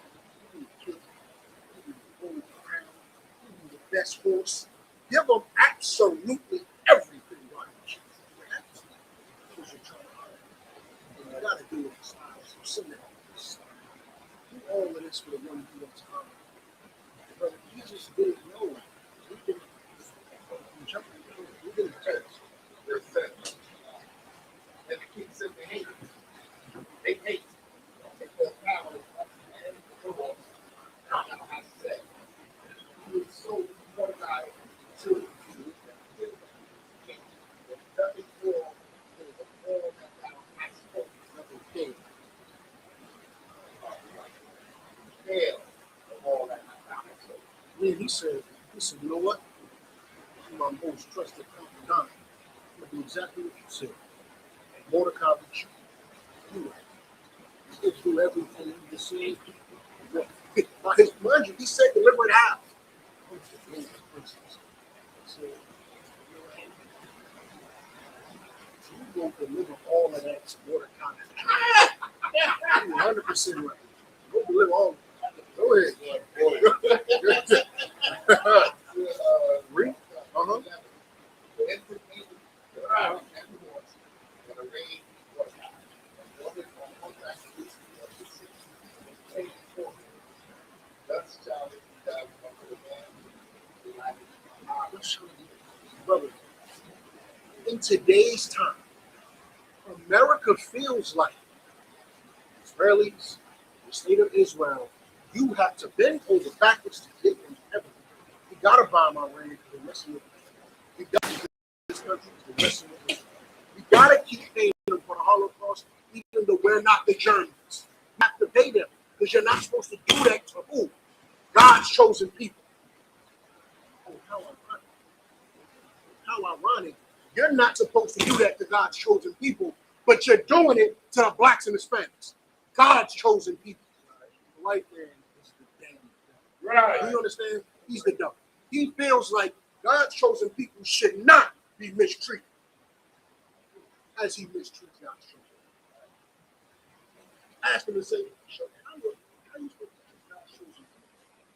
the gold crown. Give me the best horse. Give them absolutely everything. You got to do it in style. So send it on this. Do all of this for the one who wants to honor. But he just didn't know. He didn't jump in. He didn't touch. There's that. And the king said to hate. They hate. They call power and the horse. I said, he was so Mordecai to the king. There's nothing more than the form that thou hast spoken. Nothing came. Of all that I found. So then he said, you know what? You're my most trusted confidant. I'm going to do exactly what you said. And Mordecai will shoot you. He'll do everything you just said. Mind you, he said deliberate how. So you going to deliver all of that to Mordecai. You're 100% right. Go deliver all of it. Go ahead. Read. Brother, in today's time, America feels like Israelis, the state of Israel, you have to bend over backwards to get into heaven. You gotta bomb Iran because they're messing with it. You gotta get this country because they're messing with it. You gotta keep paying them for the Holocaust, even though we're not the Germans. You have to pay them Because you're not supposed to do that to who? God's chosen people. Oh, how ironic. How ironic. You're not supposed to do that to God's chosen people, but you're doing it to the blacks and Hispanics. God's chosen people. The white man is the damn devil. Right. You understand? He's the devil. He feels like God's chosen people should not be mistreated as he mistreats God's chosen. Ask him to say, how you supposed to treat God's chosen people?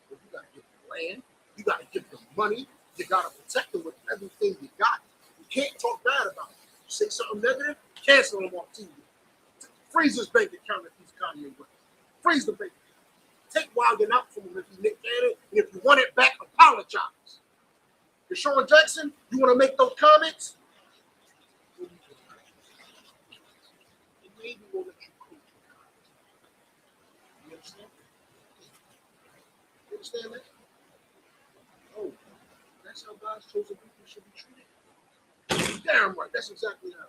Well, you got to give them land. You got to give them money. You got to protect them with everything you got. You can't talk bad about them. You say something negative, cancel them off TV. Freeze his bank account if he's Kanye West. Freeze the bank account. Take Wilden out from him if he Nick Cannon. And if you want it back, apologize. Deshaun Jackson, you want to make those comments? Maybe we'll let you coach. You understand? You understand that? Oh, that's how God's chosen people should be treated. Damn right. That's exactly how.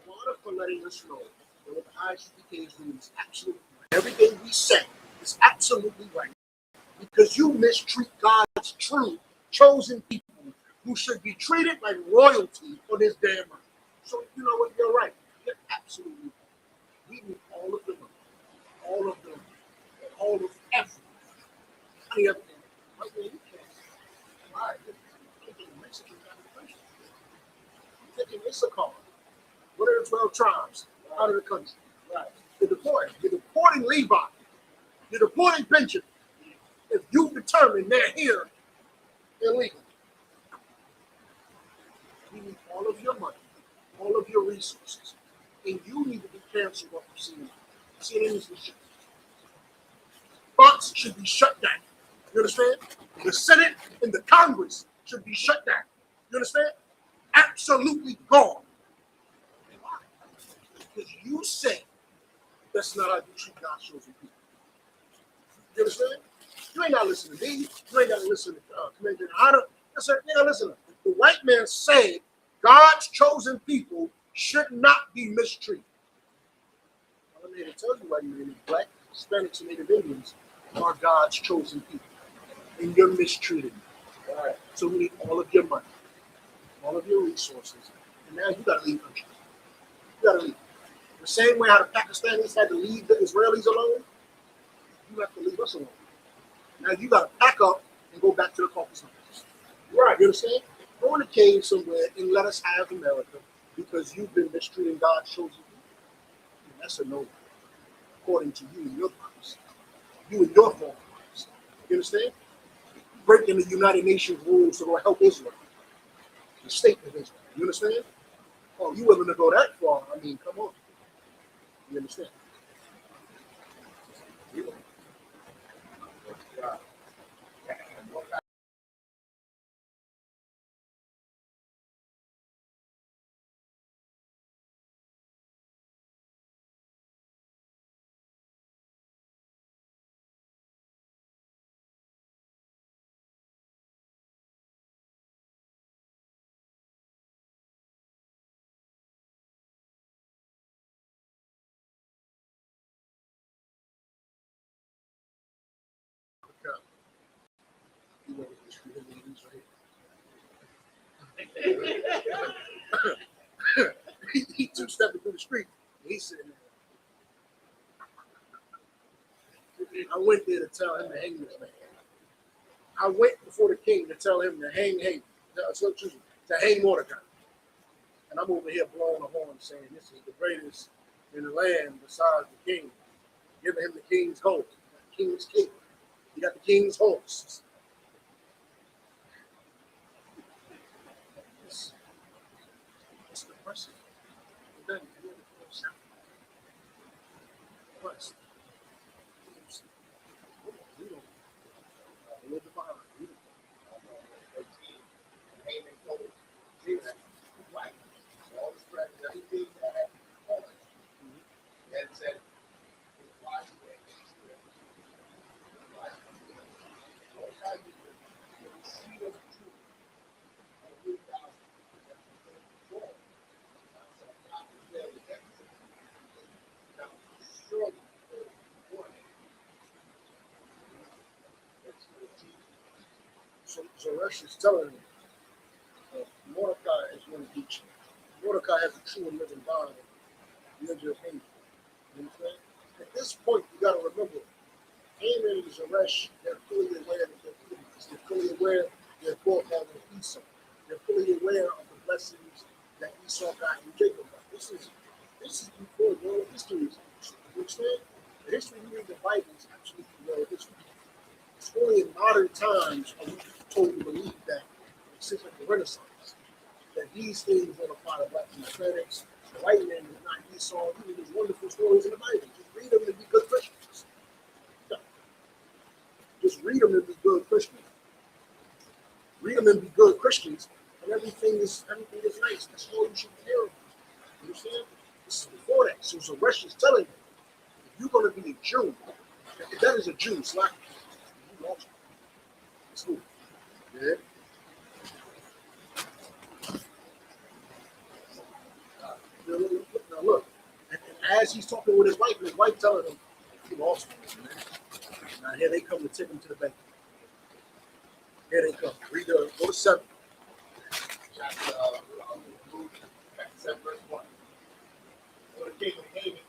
Water for letting us know that what the ISUPK is doing is absolutely right. Everything we say is absolutely right. Because you mistreat God's true chosen people who should be treated like royalty on this damn earth. So you know what? You're right. You're absolutely right. We need all of them, all of them, all of everything. Any other thing. Right there, you can't. Why? You're taking Mexicans out of the country. You're taking ISUPK. What are the 12 tribes out of the country? Right. You're deporting. You're deporting Levi. You're deporting Benjamin. If you determine they're here illegally, we need all of your money, all of your resources, and you need to be canceled off of CNN. CNN is the shit. Fox should be shut down. You understand? The Senate and the Congress should be shut down. You understand? Absolutely gone. Why? Because you said that's not how you treat God's chosen people. You understand? You ain't got to listen to me. You ain't got to listen to Commander Hunter. I said, you know, listen. The white man said God's chosen people should not be mistreated. I'm here to tell you why you need black, Hispanics, and Native Indians are God's chosen people. And you're mistreated. All right. So we need all of your money, all of your resources. And now you got to leave the country. You got to leave. The same way how the Pakistanis had to leave the Israelis alone, you have to leave us alone. Now you got to pack up and go back to the Caucasus Mountains. Right. You understand? Go in a cave somewhere and let us have America because you've been mistreating God's chosen people. And that's a no, according to you and your purpose. You and your form purpose. You understand? Breaking the United Nations rules to help Israel. The state of Israel. You understand? Oh, you willing to go that far? I mean, come on. You understand? You know this freedom ladies right here. He two-stepping through the street. He's sitting there. I went there to tell him to hang this man. I went before the king to tell him to to hang Mordecai. And I'm over here blowing a horn saying this is the greatest in the land besides the king. Giving him the king's horse, the king's cape. You got the king's horse. It's the person. It doesn't really sound. Plus, we don't live the violence. We don't. All the spread that he did that and said, So Zeresh is telling him, Mordecai is going to beat you. Mordecai has a true and living God. You're just Haman. You understand? At this point, you got to remember, Haman and Zeresh, they're fully aware that they're enemies. They're fully aware they're both having Esau. They're fully aware of the blessings that Esau got and Jacob got. This is before world history. You understand? The history you read the Bible is actually world history. It's only in modern times are we told to believe that since like the Renaissance, that these things don't apply to black Hispanics. The white man is not Esau. Even there's wonderful stories in the Bible. Just read them and be good Christians. Yeah. Just read them and be good Christians. Read them and be good Christians, and everything is nice. That's all you should care about. You understand? This is before that. So Zeresh is telling you, if you're going to be a Jew, if that is a Jew, it's like you lost. It's cool. Yeah. Now look, and as he's talking with his wife telling him, you lost me, man. Now here they come to take him to the bank. Here they come. Go to 7. Chapter 7, verse 1. So the king of Haman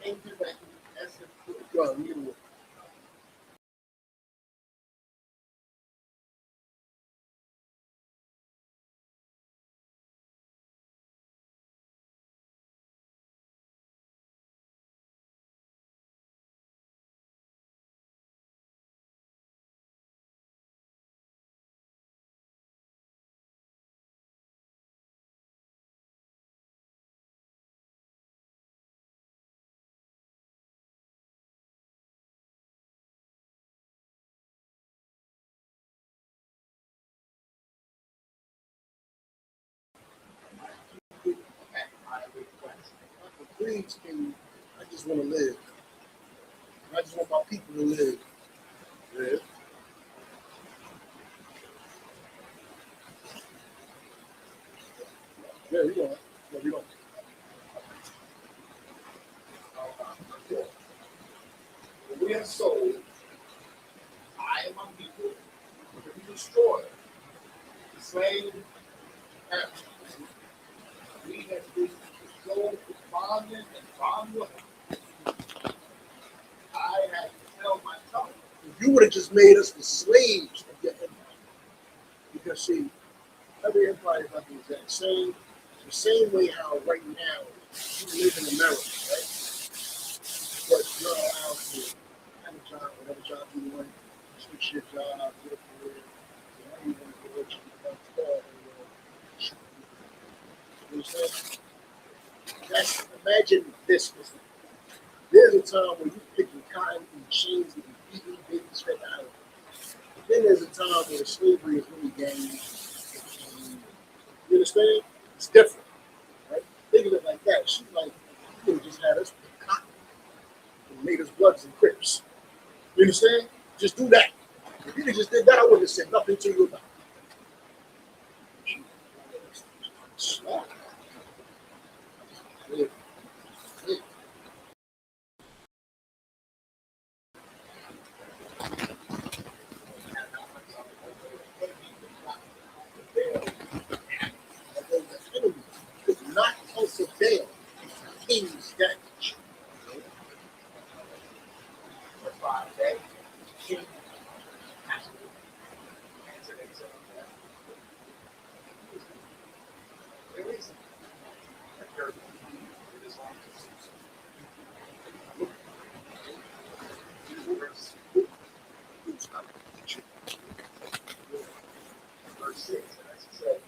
came to the bank and asked him to Go ahead, read the word. Please, King, I just want to live. I just want my people to live. Yeah. Yeah, we don't. No, we don't. We have sold, I and my people, to be destroyed, the slave captives. We have been sold to bondmen and bondwomen. I have held my tongue. If you would have just made us the slaves of your empire, because see, every empire is not the exact same. The same way how right now you live in America, right? But you're allowed to have a job, whatever job you want, switch your job, get a career, whatever you want to do, what you become tall, you understand? That's imagine this. There's a time when you picking cotton and chains and beating babies fed out. Then there's a time where slavery is really gang. You understand? It's different, right? Think of it like that. She's like, you could have just had us pick cotton and made us Bloods and Crips. You understand? Just do that. If you just did that, I wouldn't have said nothing to you about it. Yeah. Yeah. And the enemy could not also fail the king's damage. That's why that king has to answer himself. There is a very it is on verse 6, and as he said,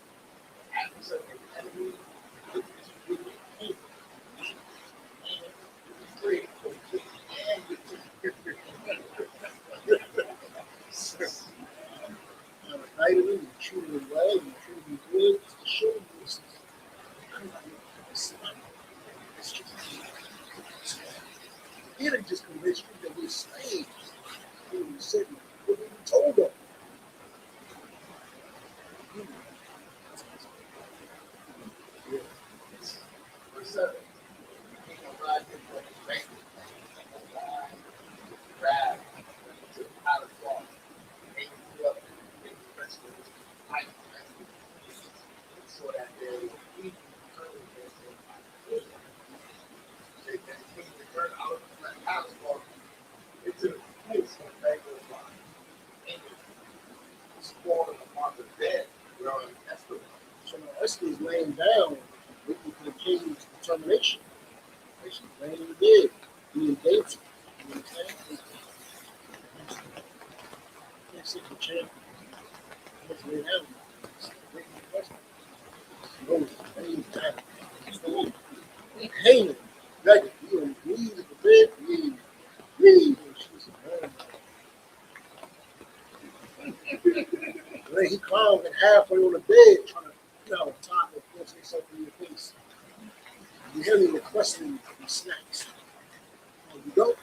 after such an enemy with his king, and free, and with his Vitamin, you treat him well, you treat him good, to show you this. It's just, he didn't just convince you that we're slaves. He was sitting, what we told them. Yeah. verse 7. King arrived in the bank, wrath to the palace wall, came up in the principal Esther's laying down, waiting for the king's determination. She's laying in the bed, being dainty. You understand? You can't sit in the chair. You just lay down. Waiting for the question. No, laying down. Hanging. Begging. You on your knees at the bed. Please. Please. And she's and then he climbed and halfway on the bed trying to, top and force himself in your face. You hear me requesting these snacks. Oh, you don't?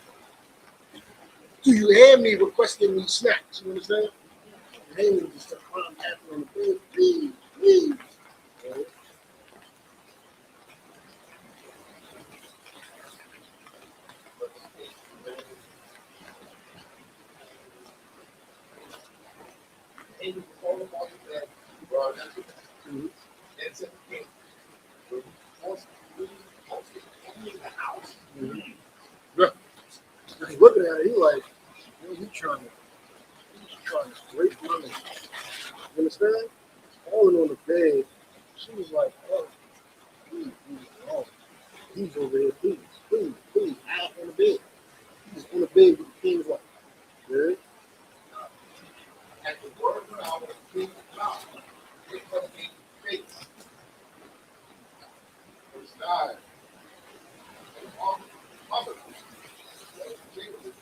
Do you hear me requesting these snacks? You understand? You hear me just climb halfway on the bed. Please, please. Okay. And you call them all that you brought them and said, okay, we're mostly only in the house. Yeah. He's looking at it, he like, he's trying to break money. You understand? Falling on the bed. She was like, oh, please, oh. He's over there, please, please, please, half on the bed. He's on the bed with the king's wife. Yeah? At the word of our king's mouth, it must be face. Verse 9. And all other jingles,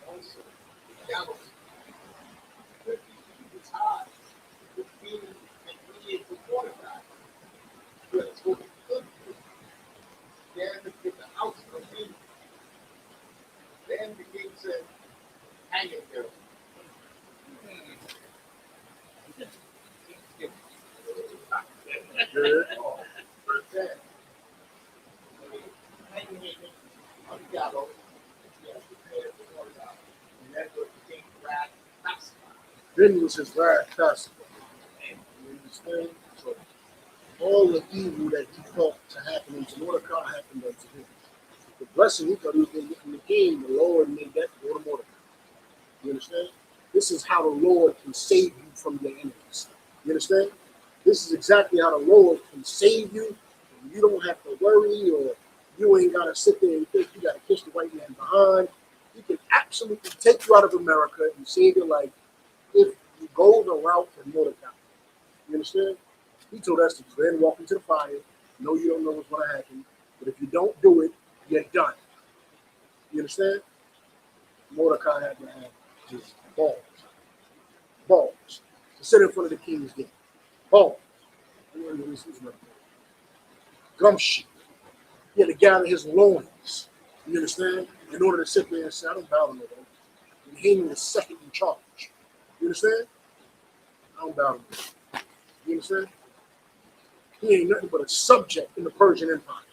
also, gallows, 50 cubits high, 15 and 28 for 45. But it's what we could do. Then to get the house of the king. Then the king said, hang it there. Verse 10. Hanging it on the gallows, he has prepared for 45. And that's what the king wrath pacified. Then was his wrath pacified. You understand? So all the evil that he thought to happen unto Mordecai happened unto him. The blessing he thought he was going to get from the king, the Lord made that go to Mordecai. You understand? This is how the Lord can save you from your enemies. You understand? This is exactly how the Lord can save you. You don't have to worry, or you ain't got to sit there and think you got to kiss the white man behind. He can absolutely take you out of America and save your life if you go the route of Mordecai. You understand? He told us to go ahead and walk into the fire. No, you don't know what's going to happen. But if you don't do it, you're done. You understand? Mordecai had to have just balls. Balls. To sit in front of the king's gate. Balls. Gumption. He had to gather his loins. You understand? In order to sit there and say, I don't bow to nobody. And Haman was second in charge. You understand? I don't bow to nobody. You understand? He ain't nothing but a subject in the Persian Empire.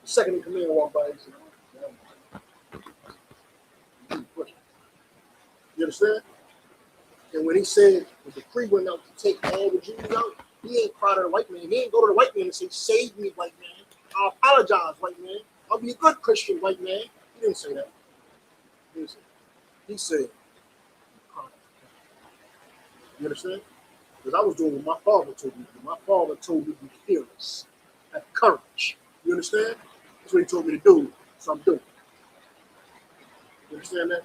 The second in command walked by and said, you understand? And when he said the decree went out to take all the Jews out, he ain't cry to the white man. He ain't go to the white man and say, save me, white man. I apologize, white man. I'll be a good Christian, white man. He didn't say that. He said, you understand? Because I was doing what my father told me to do. My father told me to be fearless, have courage. You understand? That's what he told me to do, so I'm doing it. You understand that?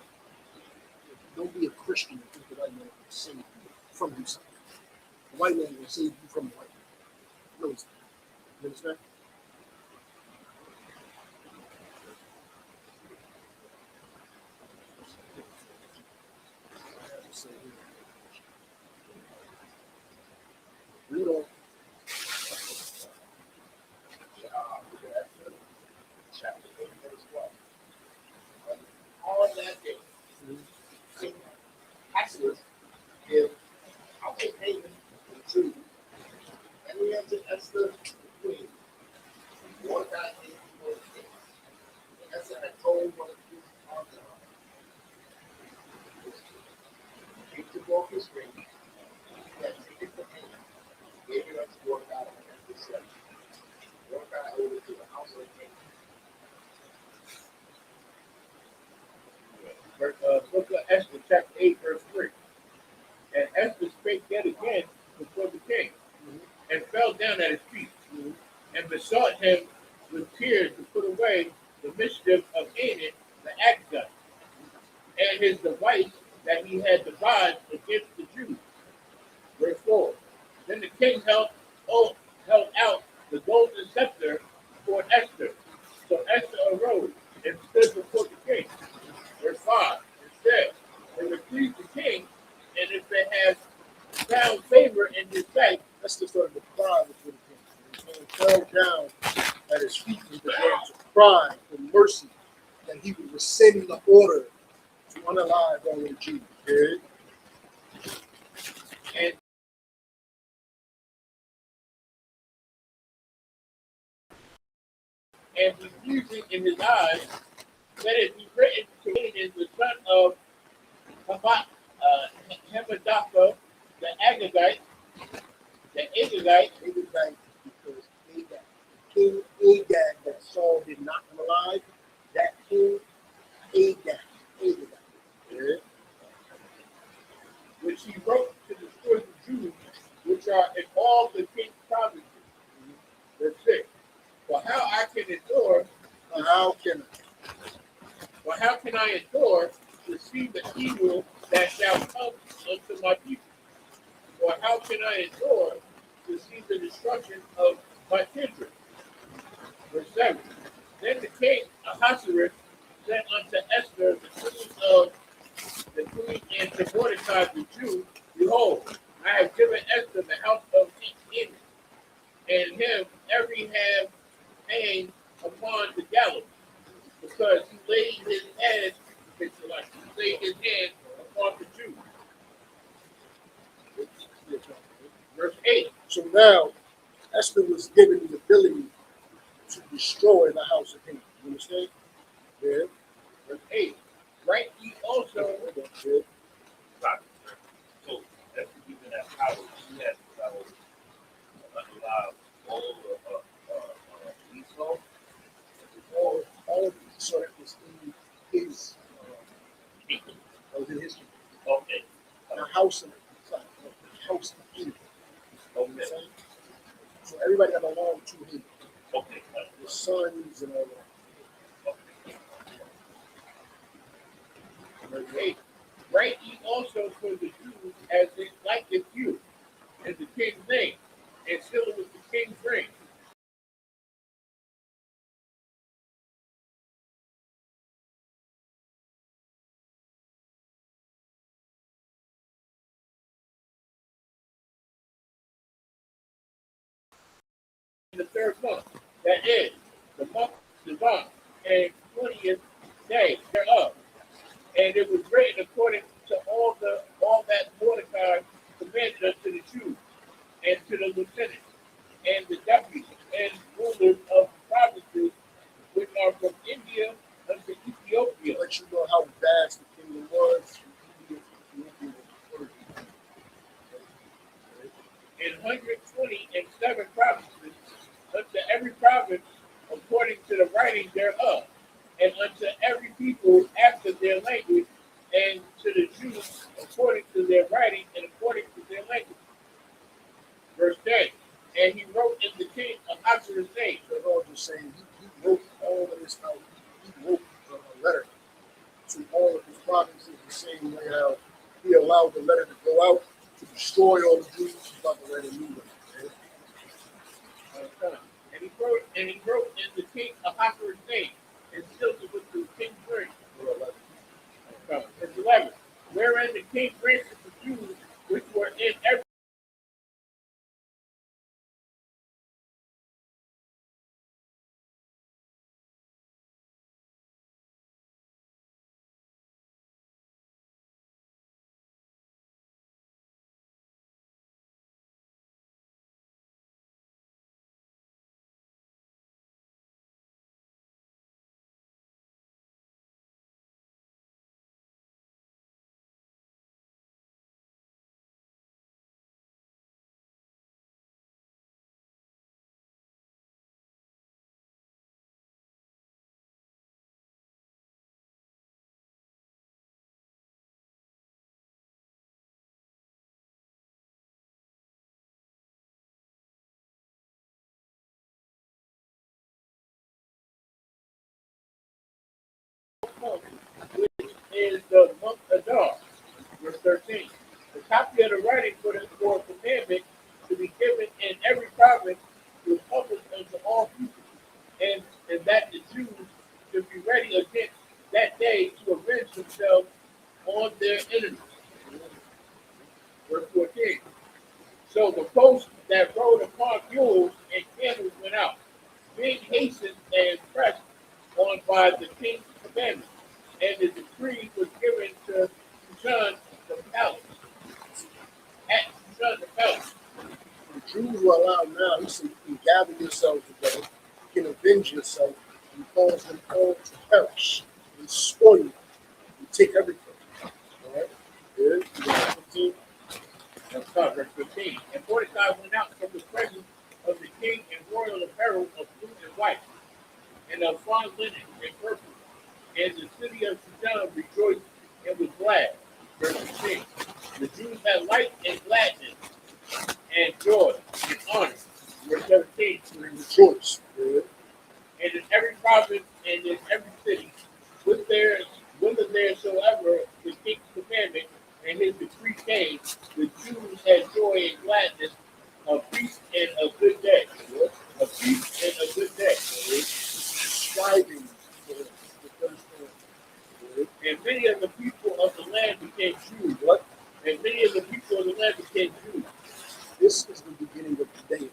Don't be a Christian and think the white man can save you from himself. The white man can save you from the white man. No, it's not. You understand? Read on. Chapter 8, verse 1. On that day, King Ahasuerus gave out to Haman the Jews, and he entered Esther the queen. Mordecai came before the king. And Esther had told one of the king's arms the king took off his ring, he had taken from Haman, gave it unto Mordecai, and Esther said, Mordecai owed it to the house of the king. Book of Esther, chapter 8, verse 3. And Esther spake down at his feet and besought him with tears to put away the mischief of Haman the Agagite and his device that he had devised against the Jews. Verse 4. Then the king held out the golden scepter toward Esther. So Esther arose and stood before the king. Verse 5. It said, if it please the king, and if it has found favor in his sight, Esther started to cry before the king. And he fell down at his feet and began to cry for mercy that he would rescind the order to unalive all of the Jews. Okay? and and be pleasing in his eyes, that it be written to Haman the son of Hamadatha, the Agagite, Agag, because Agag, King Agag that Saul did not come alive, that king Agag. Okay? which he wrote to destroy the Jews, which are in all the king's provinces. Verse 6. For how I can endure, for how can I endure to see the evil that shall come unto my people? Or how can I endure to see the destruction of my kindred? Verse 7. Then the king Ahasuerus sent unto Esther, the queen and to Mordecai the Jew, behold, I have given Esther the house of King and him every hand hanged upon the gallows, because he laid his hand, upon the Jews. Verse 8. So now Esther was given the ability to destroy the house of Haman. You understand? Yeah. Verse 8. Write ye also. Yeah. So that's given that power. She has the power to allow all of Esau. All of these, so that was in his, Kingdom. that was in history. Okay. The house of the house of Haman. Okay. So everybody that belonged to him, Okay. the sons and all that. Okay. Verse 8. Write ye also for the Jews as it liketh you, in the king's name, and seal it with the king's ring. In the third month, that is, the month of Sivan, and 20th day thereof. And it was written according to all that Mordecai commanded unto the Jews, and to the lieutenants, and the deputies, and rulers of the provinces which are from India unto Ethiopia, Let you know how vast the kingdom was. in 127 provinces, unto every province according to the writing thereof, and unto every people after their language, and to the Jews according to their writing and according to their language. Verse 10. And he wrote in the king of Ahasuerus' name. The Lord was saying he wrote all of this out. He wrote a letter to all of his provinces the same way how he allowed the letter to go out to destroy all the Jews. He's about to let him move them. And he wrote in the king of Ahasuerus' name, and sealed it with the king's ring. Verse 11. Wherein the king granted the Jews which were in every is the month Adar. Verse 13. The copy of the writing for a commandment to be given in every province was published unto all people, and that the Jews should be ready against that day to avenge themselves on their enemies. Verse 14. So the posts that rode upon mules and camels went out, being hastened and pressed on by the king's commandment. And the decree was given to John the palace. At John the palace. The Jews were allowed now, he said, you can gather yourselves together, you can avenge yourself, and cause them all to perish, and spoil you, and take everything. All right? Good. Verse 15. Verse 15. And Mordecai went out from the presence of the king in royal apparel of blue and white, and of fine linen and purple. And the city of Sudan rejoiced and was glad. Verse 16. The Jews had light and gladness and joy and honor. Verse 17. And rejoice. Good. And in every province and in every city, whither theresoever the king's commandment and his decree came, the Jews had joy and gladness, a feast and a good day. A feast and a good day. Striving for the first thing. Good. And many of the people of the land became Jews. What? And many of the people of the land became Jews. This is the beginning of the day.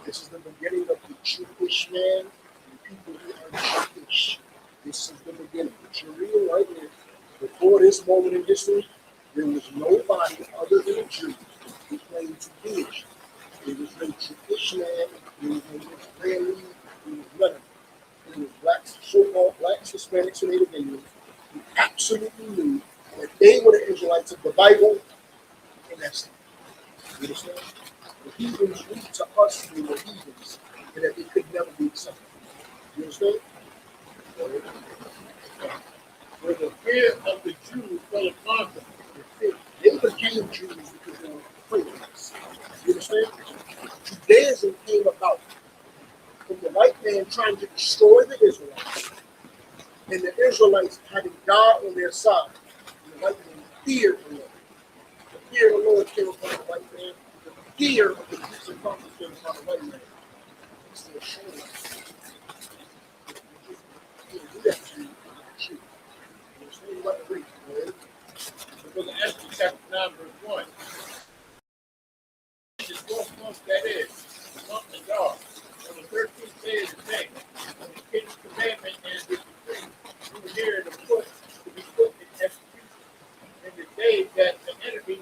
This is the beginning of the Jewish man and people who are Jewish. This is the beginning. What you're reading right here, before this moment in history, there was nobody other than a Jew who claimed to be a Jew. There was no Jewish man, there was no Israeli, there was none of them. There was blacks, so-called blacks, Hispanics, and Native Indians who absolutely knew that they were the Israelites of the Bible, and that's it. You understand? The heathens read to us they were heathens, and that they could never be accepted. You understand? Where the fear of the Jews fell upon them. They became Jews because they were afraid of us. You understand? Judaism came about from the white man trying to destroy the Israelites, and the Israelites having God on their side. And the white man feared the Lord. The fear of the Lord came upon the white man. The fear of the Jews and prophets came upon the white man. It's the assurance. You do that to you. You understand what the reason is? Because of Esther chapter 9, verse 1. The 12th month, that is, the month of God. On the 13th day of the day, when the king's commandment and his decree drew near to be put in execution. In the day that the enemy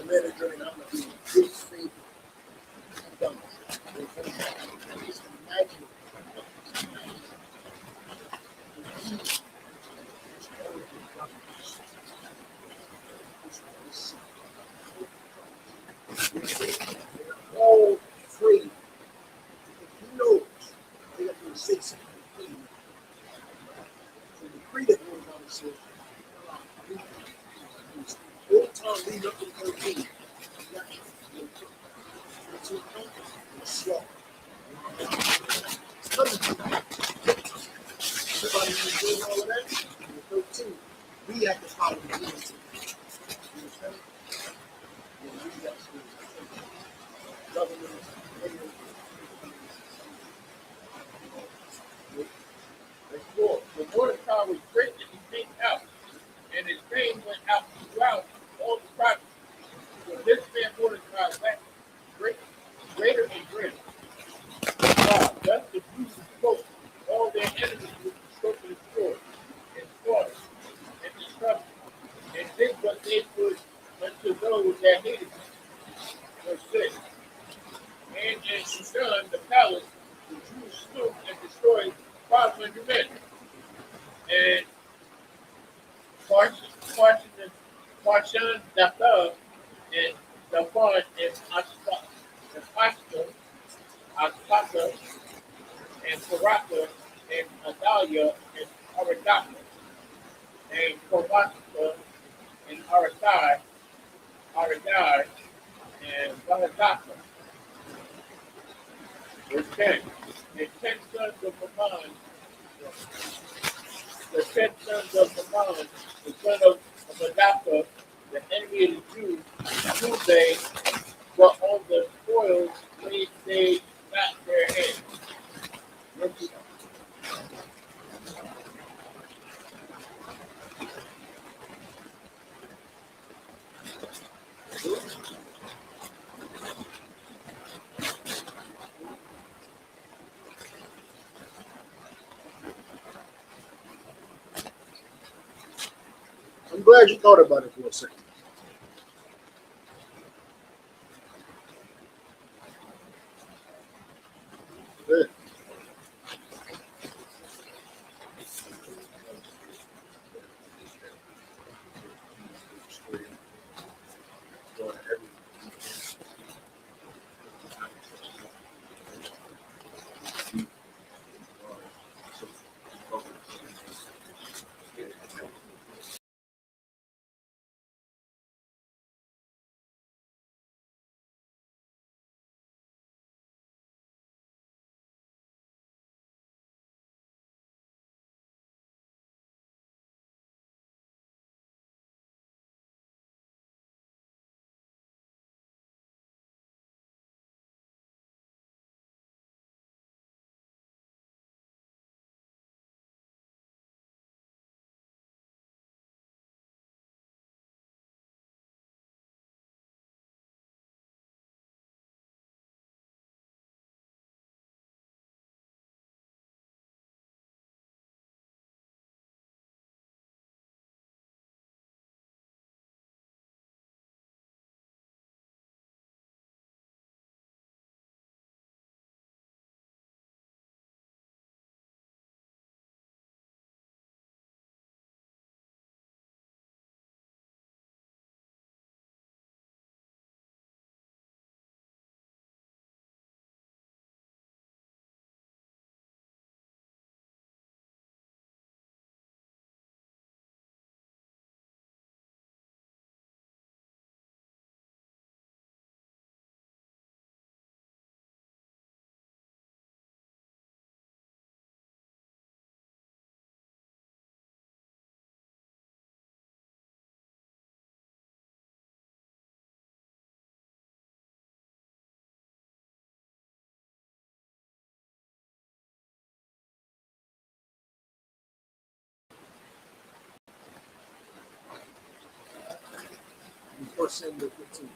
manager and I'm going to be in good faith. I'm done. Just imagine. All afraid. He knows they got to say something. So the creator goes on and says, all the time leading up to 13, slow. Everybody was doing all of that. And 13, we have to follow the rules. You understand? Yeah, we got to government. The Mordecai was great that he came out, and his fame went out throughout all the provinces. So this man Mordecai went greater and greater. Thus the Jews spoke all their enemies with the stroke of the sword, and slaughter, and destruction, and did what they could unto those that hated them. Verse 6. And in Shushan, the palace, the Jews slew and destroyed 500 men. And Parshan, Datha, and Daphan, and Aspata, and Paraka, and Adalia, and Aradaka, and Kormata, and Aradai, and Bahadaka. Verse 10. And 10 sons of Haman, the 10 sons of Haman, the son of Amadaka, the enemy of the Jews, who they were on the spoils, laid they not their hands. Verse I'm glad you thought about it for a second. Good. Before Samuel 15.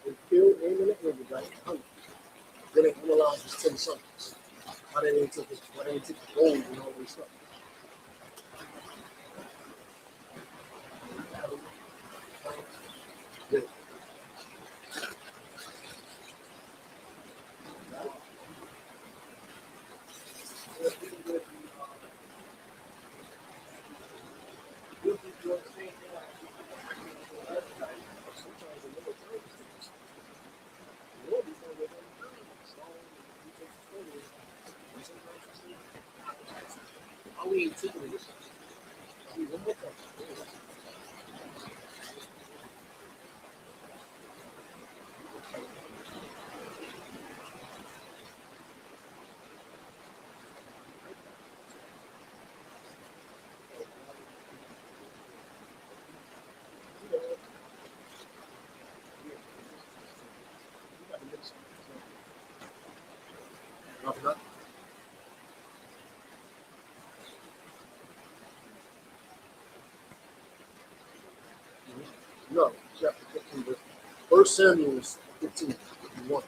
They killed Haman and everybody. Then they analyzed his 10 sons. Why they didn't take the gold and all this stuff. Are we in taking this? One more time. No, chapter 15. First Samuel is 15. 1.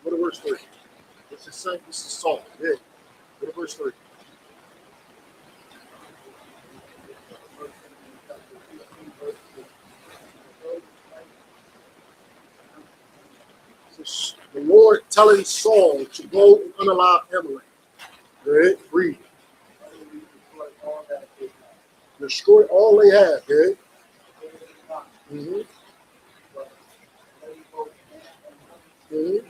Go to verse 3. This is Saul. Yeah. Go to verse 3. The Lord telling Saul to go and unalive Amalek. Good. Read. Destroy all they have. Good. Mm-hmm. Mm-hmm.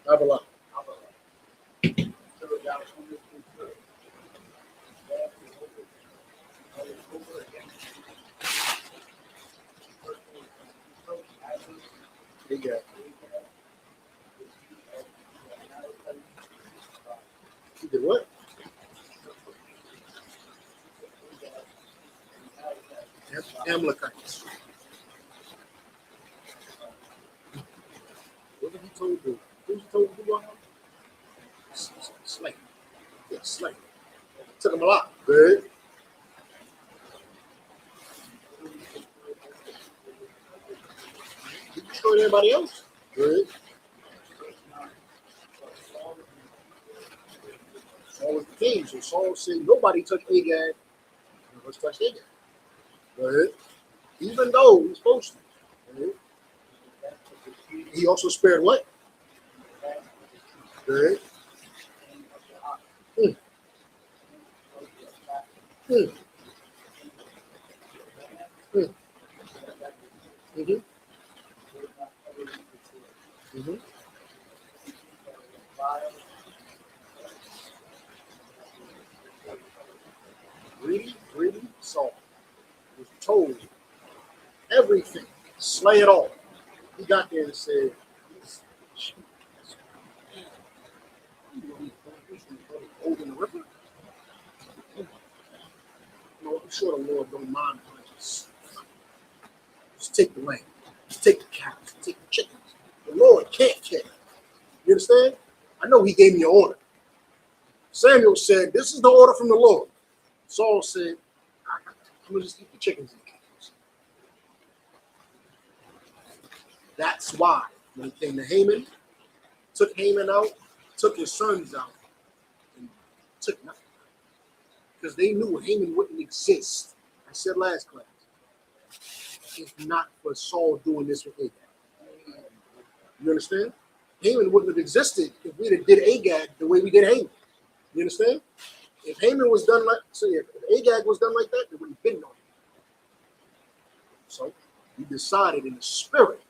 Babylon. They got. He did what? Amalekites. What did he told to do? Who he told to do what? Slave. Yeah, slave. Took him a lot. Good. He destroyed everybody else. Good. Saul was the king. So Saul said, nobody touched Agag. Let's touch Agag. Good. Even though he's supposed to. Good. He also spared what? Good. Mm. Mm. Mm. Mm-hmm. Mm-hmm. Greedy Saul was told everything. Slay it all. He got there and said, old in the river? No, I'm sure the Lord don't mind punches. Just take the land. Just take the cows. Take the chickens. The Lord can't care. You understand? I know he gave me an order. Samuel said, this is the order from the Lord. Saul said, I'm going to just eat the chickens and the cows. That's why when he came to Haman, took Haman out, took his sons out, took nothing. Because they knew Haman wouldn't exist. I said last class. If not for Saul doing this with Agag. You understand? Haman wouldn't have existed if we did Agag the way we did Haman. You understand? If Haman was done like, so if Agag was done like that, it would have been no Haman. So he decided in the spirit.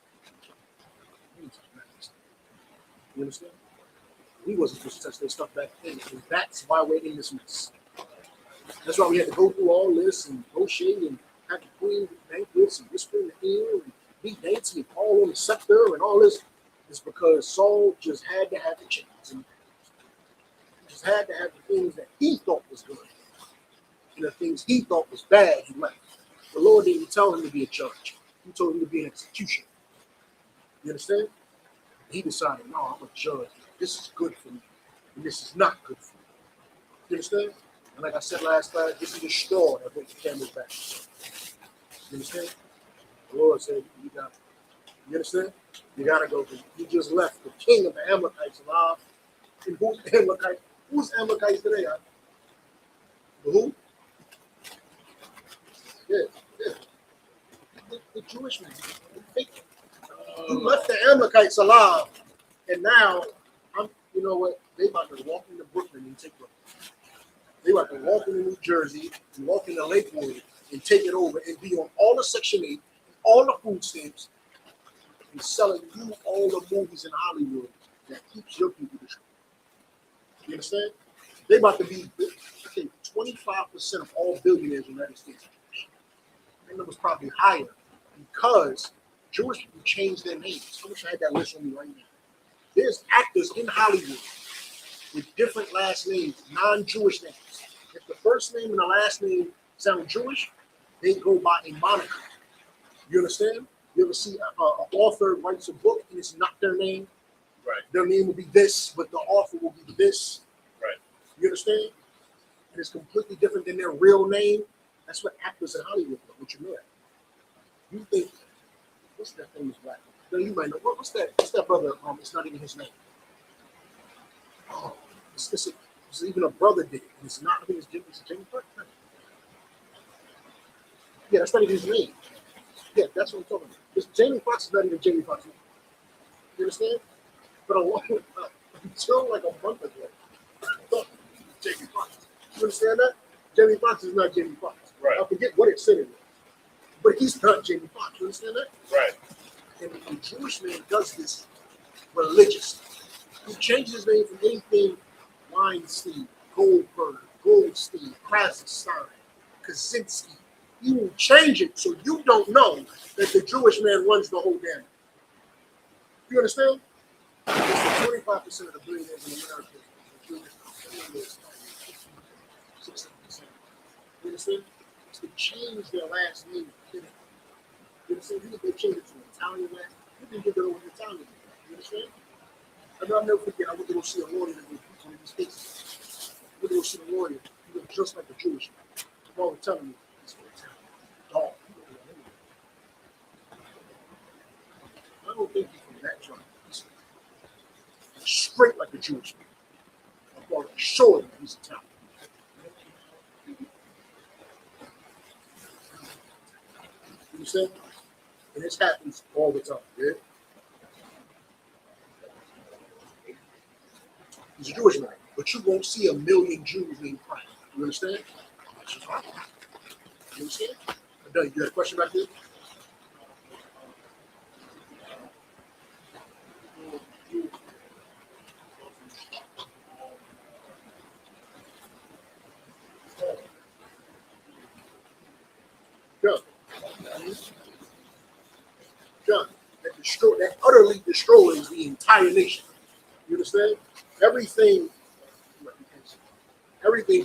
You understand? We wasn't supposed to touch their stuff back then. And that's why we're in this mess. That's why we had to go through all this and negotiate and have the queen banquets and whisper in the ear and be dancing and call on the scepter and all this. It's because Saul just had to have the chains and just had to have the things that he thought was good and the things he thought was bad. He left. The Lord didn't tell him to be a judge. He told him to be an executioner. You understand? He decided, no, I'm a judge. This is good for me, and this is not good for me. You understand? And like I said last class, this is the straw that breaks the camel's back. You understand? The Lord said, you got it. You understand? You gotta go. You just left the king of the Amalekites alive. And who's Amalekite? Who's Amalekites today? Huh? The who? Yeah. The Jewish man. You left the Amalekites alive, and now you know what? They about to walk into Brooklyn and take Brooklyn. They about to walk into New Jersey and walk into Lakewood and take it over and be on all the Section 8, all the food stamps, and selling you all the movies in Hollywood that keeps your people destroyed. You understand? They about to be, I think, 25% of all billionaires in the United States. That number's probably higher because Jewish people changed their names. I wish I had that list on me right now. There's actors in Hollywood with different last names, non-Jewish names. If the first name and the last name sound Jewish, they go by a moniker. You understand? You ever see an author writes a book and it's not their name? Right. Their name will be this, but the author will be this. Right. You understand? And it's completely different than their real name. That's what actors in Hollywood do. Don't you know that? You think, what's that famous black? No, you might know. What's that? What's that brother? It's not even his name. Oh, it's even a brother did it. It's not. I think it's Jamie Foxx. Yeah, that's not even his name. Yeah, that's what I'm talking about. This Jamie Foxx is not even Jamie Foxx. You understand? But until like a month ago, I thought Jamie Foxx. You understand that? Jamie Foxx is not Jamie Foxx. Right. I forget what it said in there. But he's not Jamie Foxx. You understand that? Right. And the Jewish man does this religiously. He changes his name from anything Weinstein, Goldberg, Goldstein, Krassenstein, Kaczynski. He will change it so you don't know that the Jewish man runs the whole damn. You understand? It's 25% of the billionaires in America are Jewish. 60%. You understand? It's to change their last name. You understand? Even if they change it to an Italian last name, you can give it over to Italian. You understand? And I'll never forget, I went to go see a lawyer that was one of these cases. I went to go see a lawyer. He looked just like a Jewish man. I'm always telling me, he's from Italian. Dog. I don't think he's from that tribe. He's straight like a Jewish man. I'm going to show him he's Italian. You understand? And this happens all the time, yeah? He's a Jewish man, but you won't see a million Jews named Frank. You understand? That's just right. You understand? You got a question back there? John, that utterly destroys the entire nation. You understand? Everything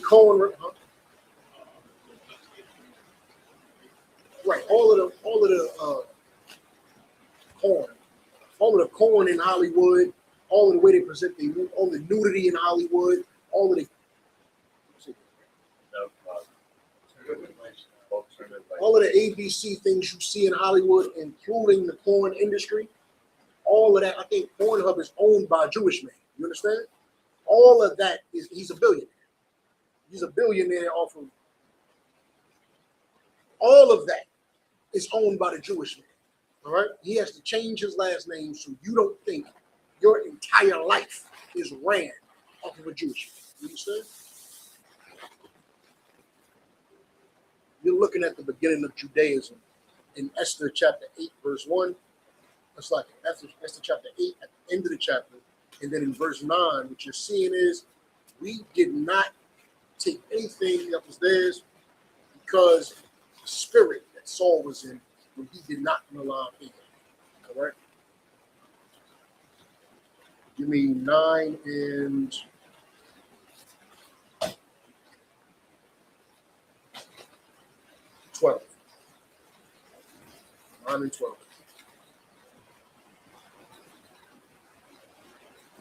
corn, right? All of the corn in Hollywood, all of the way they present all the nudity in Hollywood, all of the ABC things you see in Hollywood, including the porn industry, all of that. I think Pornhub is owned by a Jewish man. You understand? All of that he's a billionaire. He's a billionaire off of all of that is owned by the Jewish man. All right? He has to change his last name so you don't think your entire life is ran off of a Jewish man. You understand? You're looking at the beginning of Judaism in Esther chapter 8, verse 1. That's like Esther chapter 8 at the end of the chapter. And then in verse 9, what you're seeing is we did not take anything that was theirs because the spirit that Saul was in when he did not allow him. All right? Give me 9 and 12. 9 and 12.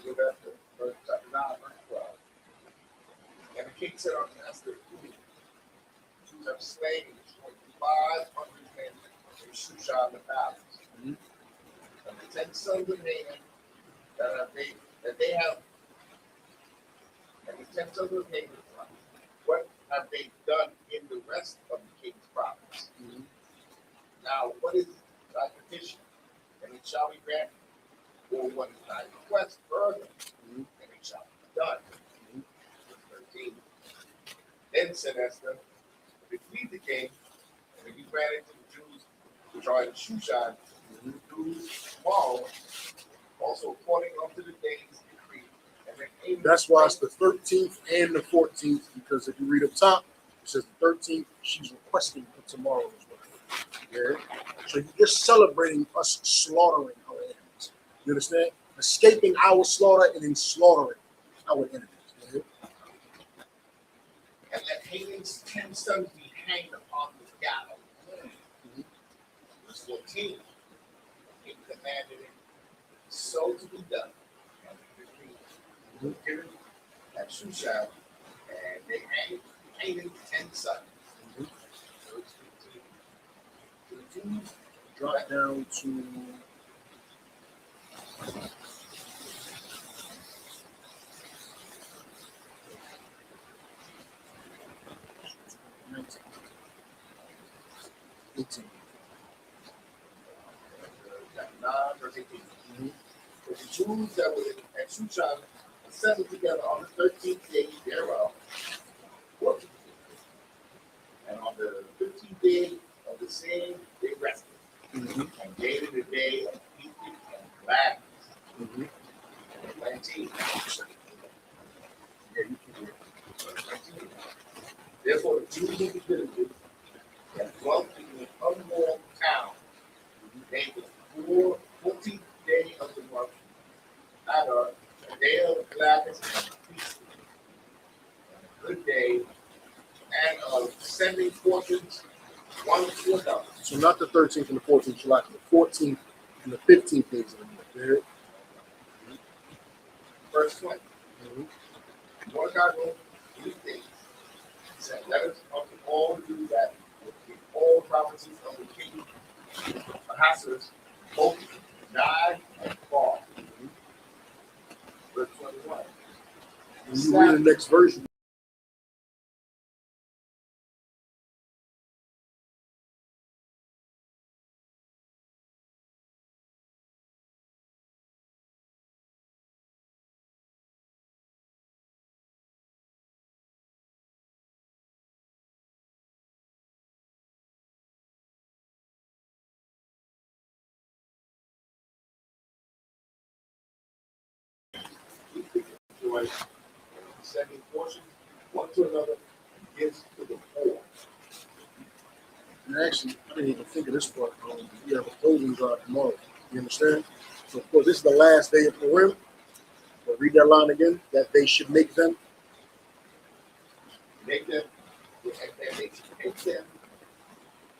Verse 9, verse 12. And the king said unto Esther, you have slain 500 men in Shushan the palace. Mm-hmm. And the 10 sons of Haman that they have, and the 10 sons of Haman, what have they done in the rest of the king's province? Mm-hmm. Now, what is thy petition? And it shall be granted. Or what is thy request further? Mm-hmm. And it shall be done. Verse 13. Then said Esther, if it please the king, and if you grant it to the Jews which are in Shushan, to do tomorrow, also according unto the day's decree. And then That's why it's the 13th and the 14th, because if you read up top, it says the 13th, she's requesting for tomorrow as well. Yeah? So you're celebrating us slaughtering our enemies. You understand? Escaping our slaughter and then slaughtering our enemies. Yeah? and let Haman's 10 sons be hanged upon the gallows. Verse 14. He commanded it so to be done. And the decree was given at Shushan, and they hanged Haman's 10 sons. Verse 15. The Jews Drop down to 19. 18. chapter 9, verse 18. But the Jews that were at Shushan assembled together on the 13th day thereof, working. And on the 15th day of the same, they rested. Mm-hmm. And gave it a day of feasting and gladness. Mm-hmm. 19. Yeah, you can hear. Verse 19. Therefore, the Jews of the villages that dwelt in the unwalled town, they the 14th day of the month, Adar, a day of gladness and feasting, and a good day, and of sending portions one to another. So not the 13th and the 14th July, the 14th and the 15th days of the month. There. Verse 20. Mm-hmm. Mordecai wrote these things. He sent letters unto all the Jews that in all provinces of the king Ahasuerus, both nigh and far. Verse 21. When you read the next verse, Joy, sending portions one to another, and gifts to the poor. and actually, I didn't even think of this part. We have a clothing drive tomorrow. You understand? So, of course, this is the last day of Purim. But read that line again, that they should make them. Make them, and they should make them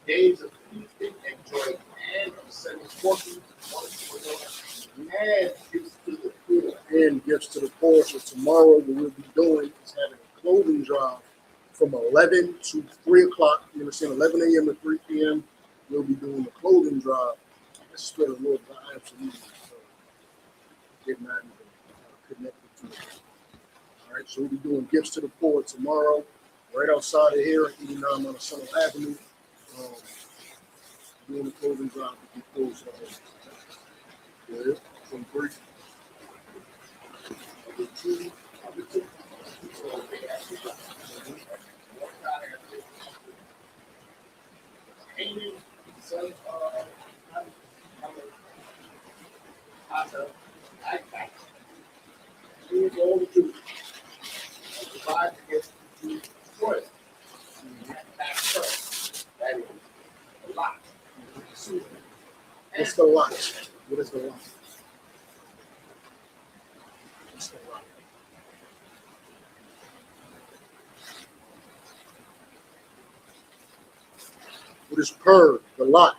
days of feasting and joy, and of sending portions one to another, and gifts to the poor. And gifts to the poor. So tomorrow what we'll be doing is having a clothing drive from 11 to 3 o'clock. You understand? 11 a.m. to 3 p.m. We'll be doing the clothing drive. This is where the Lord I absolutely did not even connect to it. All right, so we'll be doing gifts to the poor tomorrow. right outside of here at 89 Monticello Avenue. Doing the clothing drive to be closed. Yeah, from break. Here's all the Jews. Divide against the Jews destroy it. That's first. That is a lot. What's the lot? What is the lot? What's the lot? What is per the lot?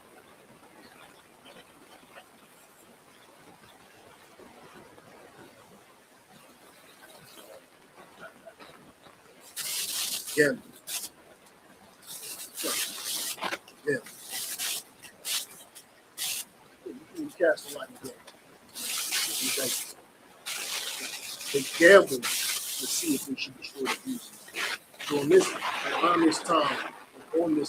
Again. Yeah. You cast a lot again. They gamble to see if they should destroy the Jews. So around this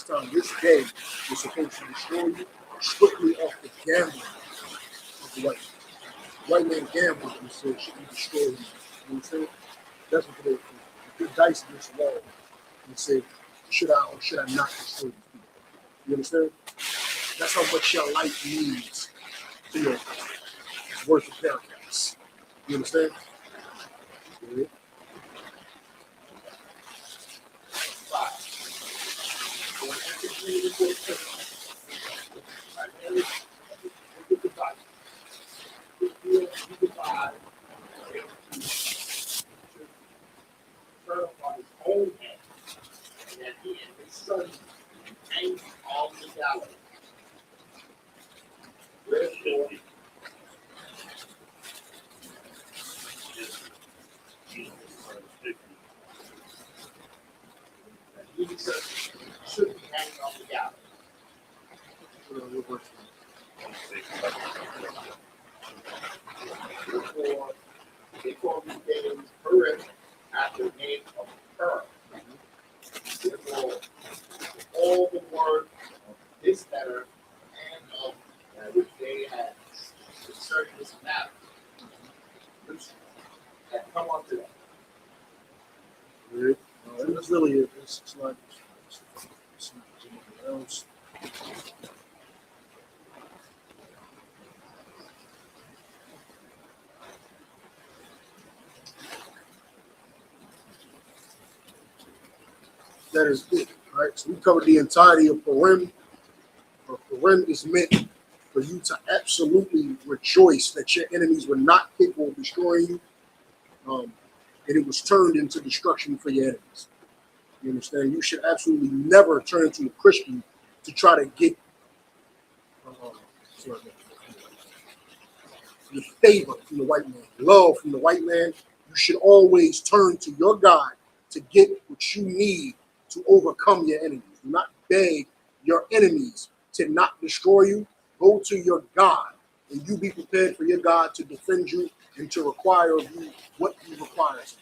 time, this day was supposed to destroy you strictly off the gambling of the white man. White man gambled and said, should we destroy you? You know what I'm saying? That's what they put dice against the wall and said, should I or should I not destroy these people? You understand? That's how much your life means to your life. It's worth a paragraphs. You understand? Yeah. On his own head, and that he and his son hang on the gallows. Where's the Jesus should be hanging on the gallows. Therefore, they call these days Purim after the name of Purim. Therefore, all the words of this letter and of which they had concerning this matter, which had come unto them. Right. That's really it. It's not anything else. That is it. All right. So we covered the entirety of Purim. Purim is meant for you to absolutely rejoice that your enemies were not capable of destroying you. And it was turned into destruction for your enemies. You understand? You should absolutely never turn into a Christian to try to get the favor from the white man, love from the white man. You should always turn to your God to get what you need to overcome your enemies. Do not beg your enemies to not destroy you. Go to your God, and you be prepared for your God to defend you and to require of you what he requires.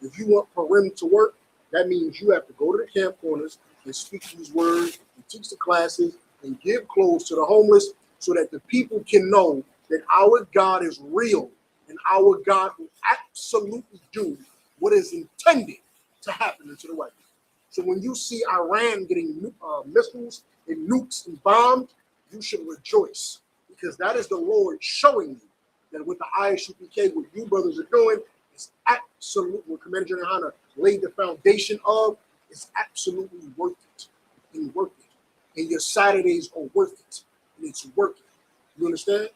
If you want Purim to work, that means you have to go to the camp corners and speak these words and teach the classes and give clothes to the homeless so that the people can know that our God is real and our God will absolutely do what is intended to happen to the white people. So when you see Iran getting missiles and nukes and bombed, you should rejoice because that is the Lord showing you that with the ISUPK, what you brothers are doing is absolutely what Commander General Hunter laid the foundation of is absolutely worth it and worth it. And your Saturdays are worth it and it's working. You understand?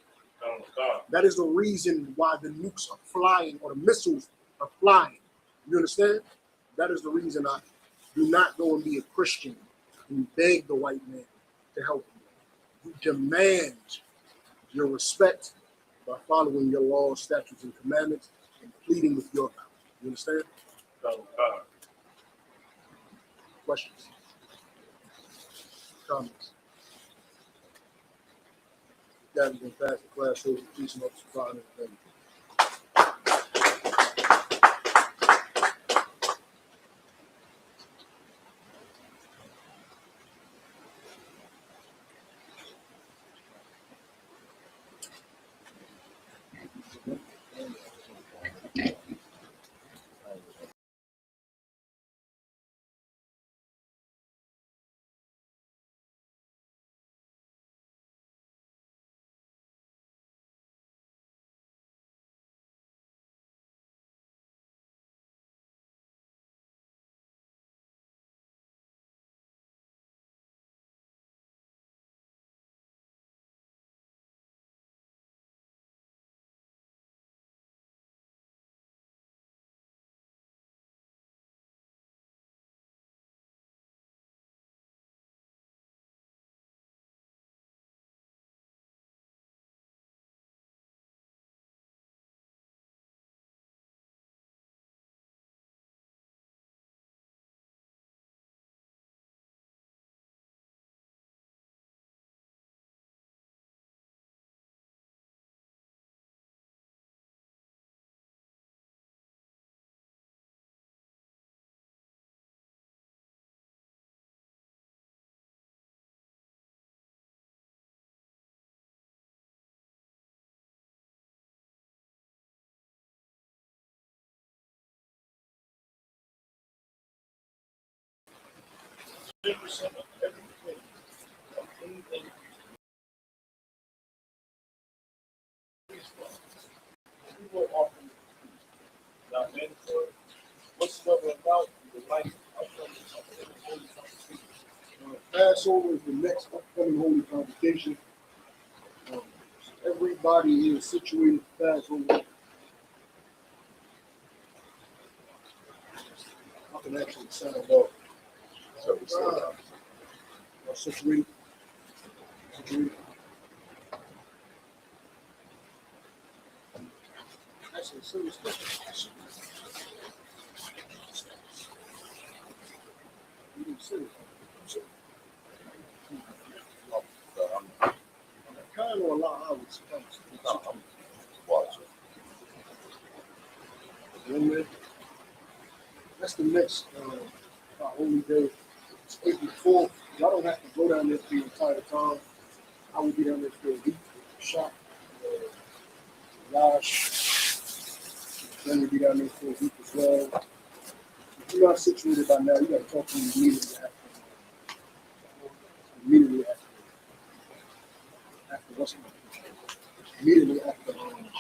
That is the reason why the nukes are flying or the missiles are flying. You understand? That is the reason I do not go and be a Christian and beg the white man to help you. You demand your respect by following your laws, statutes, and commandments and pleading with your God. You understand? Questions? Comments? That we can pass the class over, peace and multiply and 10% of everything, of anything. People often not mandatory whatsoever about the life of holy convocation. Passover is the next upcoming holy convocation. Everybody is situated for Passover. I can actually sound off. So we said, Situated. Actually, so it's you didn't say it. I kind of allow hours. I'm watching. Amen. That's the next holy day. It's April 4th. Y'all don't have to go down there for the entire time. I will be down there for a week. Shop. Josh. Then we'll be down there for a week as well. If you're not situated by now, you got to talk to me immediately after. Immediately after what's immediately after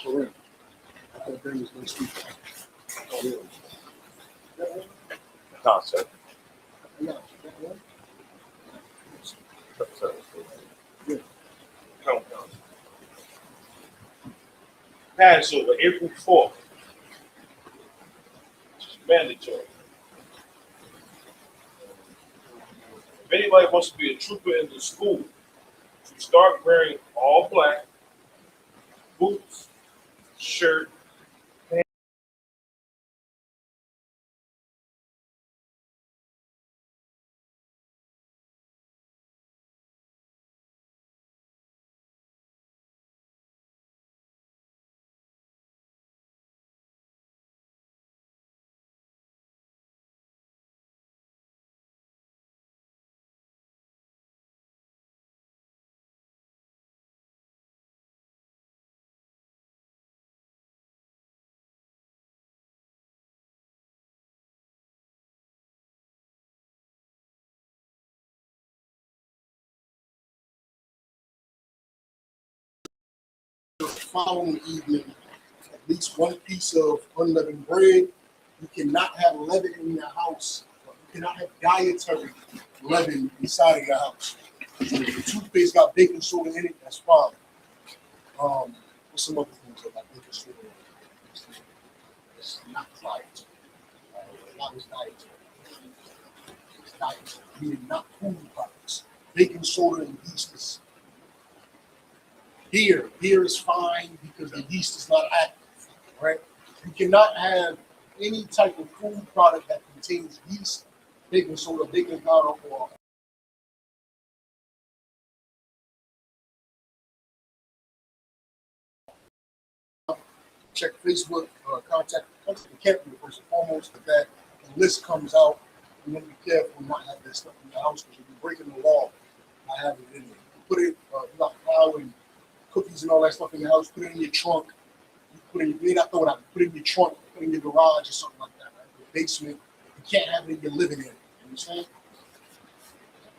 Purim. After Purim is next week. Oh, really? That one? Concept. Yeah, that one? Yeah. Countdown. Passover, April 4th. It's mandatory. If anybody wants to be a trooper in the school, to start wearing all black, boots, shirt, The following evening, at least one piece of unleavened bread. You cannot have leaven in your house. You cannot have dietary leaven inside of your house. So if the toothpaste got baking soda in it, that's fine. What's some other things that got baking soda in it? It's not dietary. Not as dietary. It's dietary, meaning not food products. Baking soda and yeast is beer. Beer is fine because the yeast is not active, right? You cannot have any type of food product that contains yeast, baking soda, baking powder, or check Facebook, contact the campus first and foremost. But that the list comes out, you want to be careful and not have that stuff in your house because you'll be breaking the law. Not having it in there. You put it, you got flour and cookies and all that stuff in your house. Put it in your trunk. You may not throw it out. Put it in your trunk. Put it in your garage or something like that. Right? Your basement. You can't have it in your living area. You understand?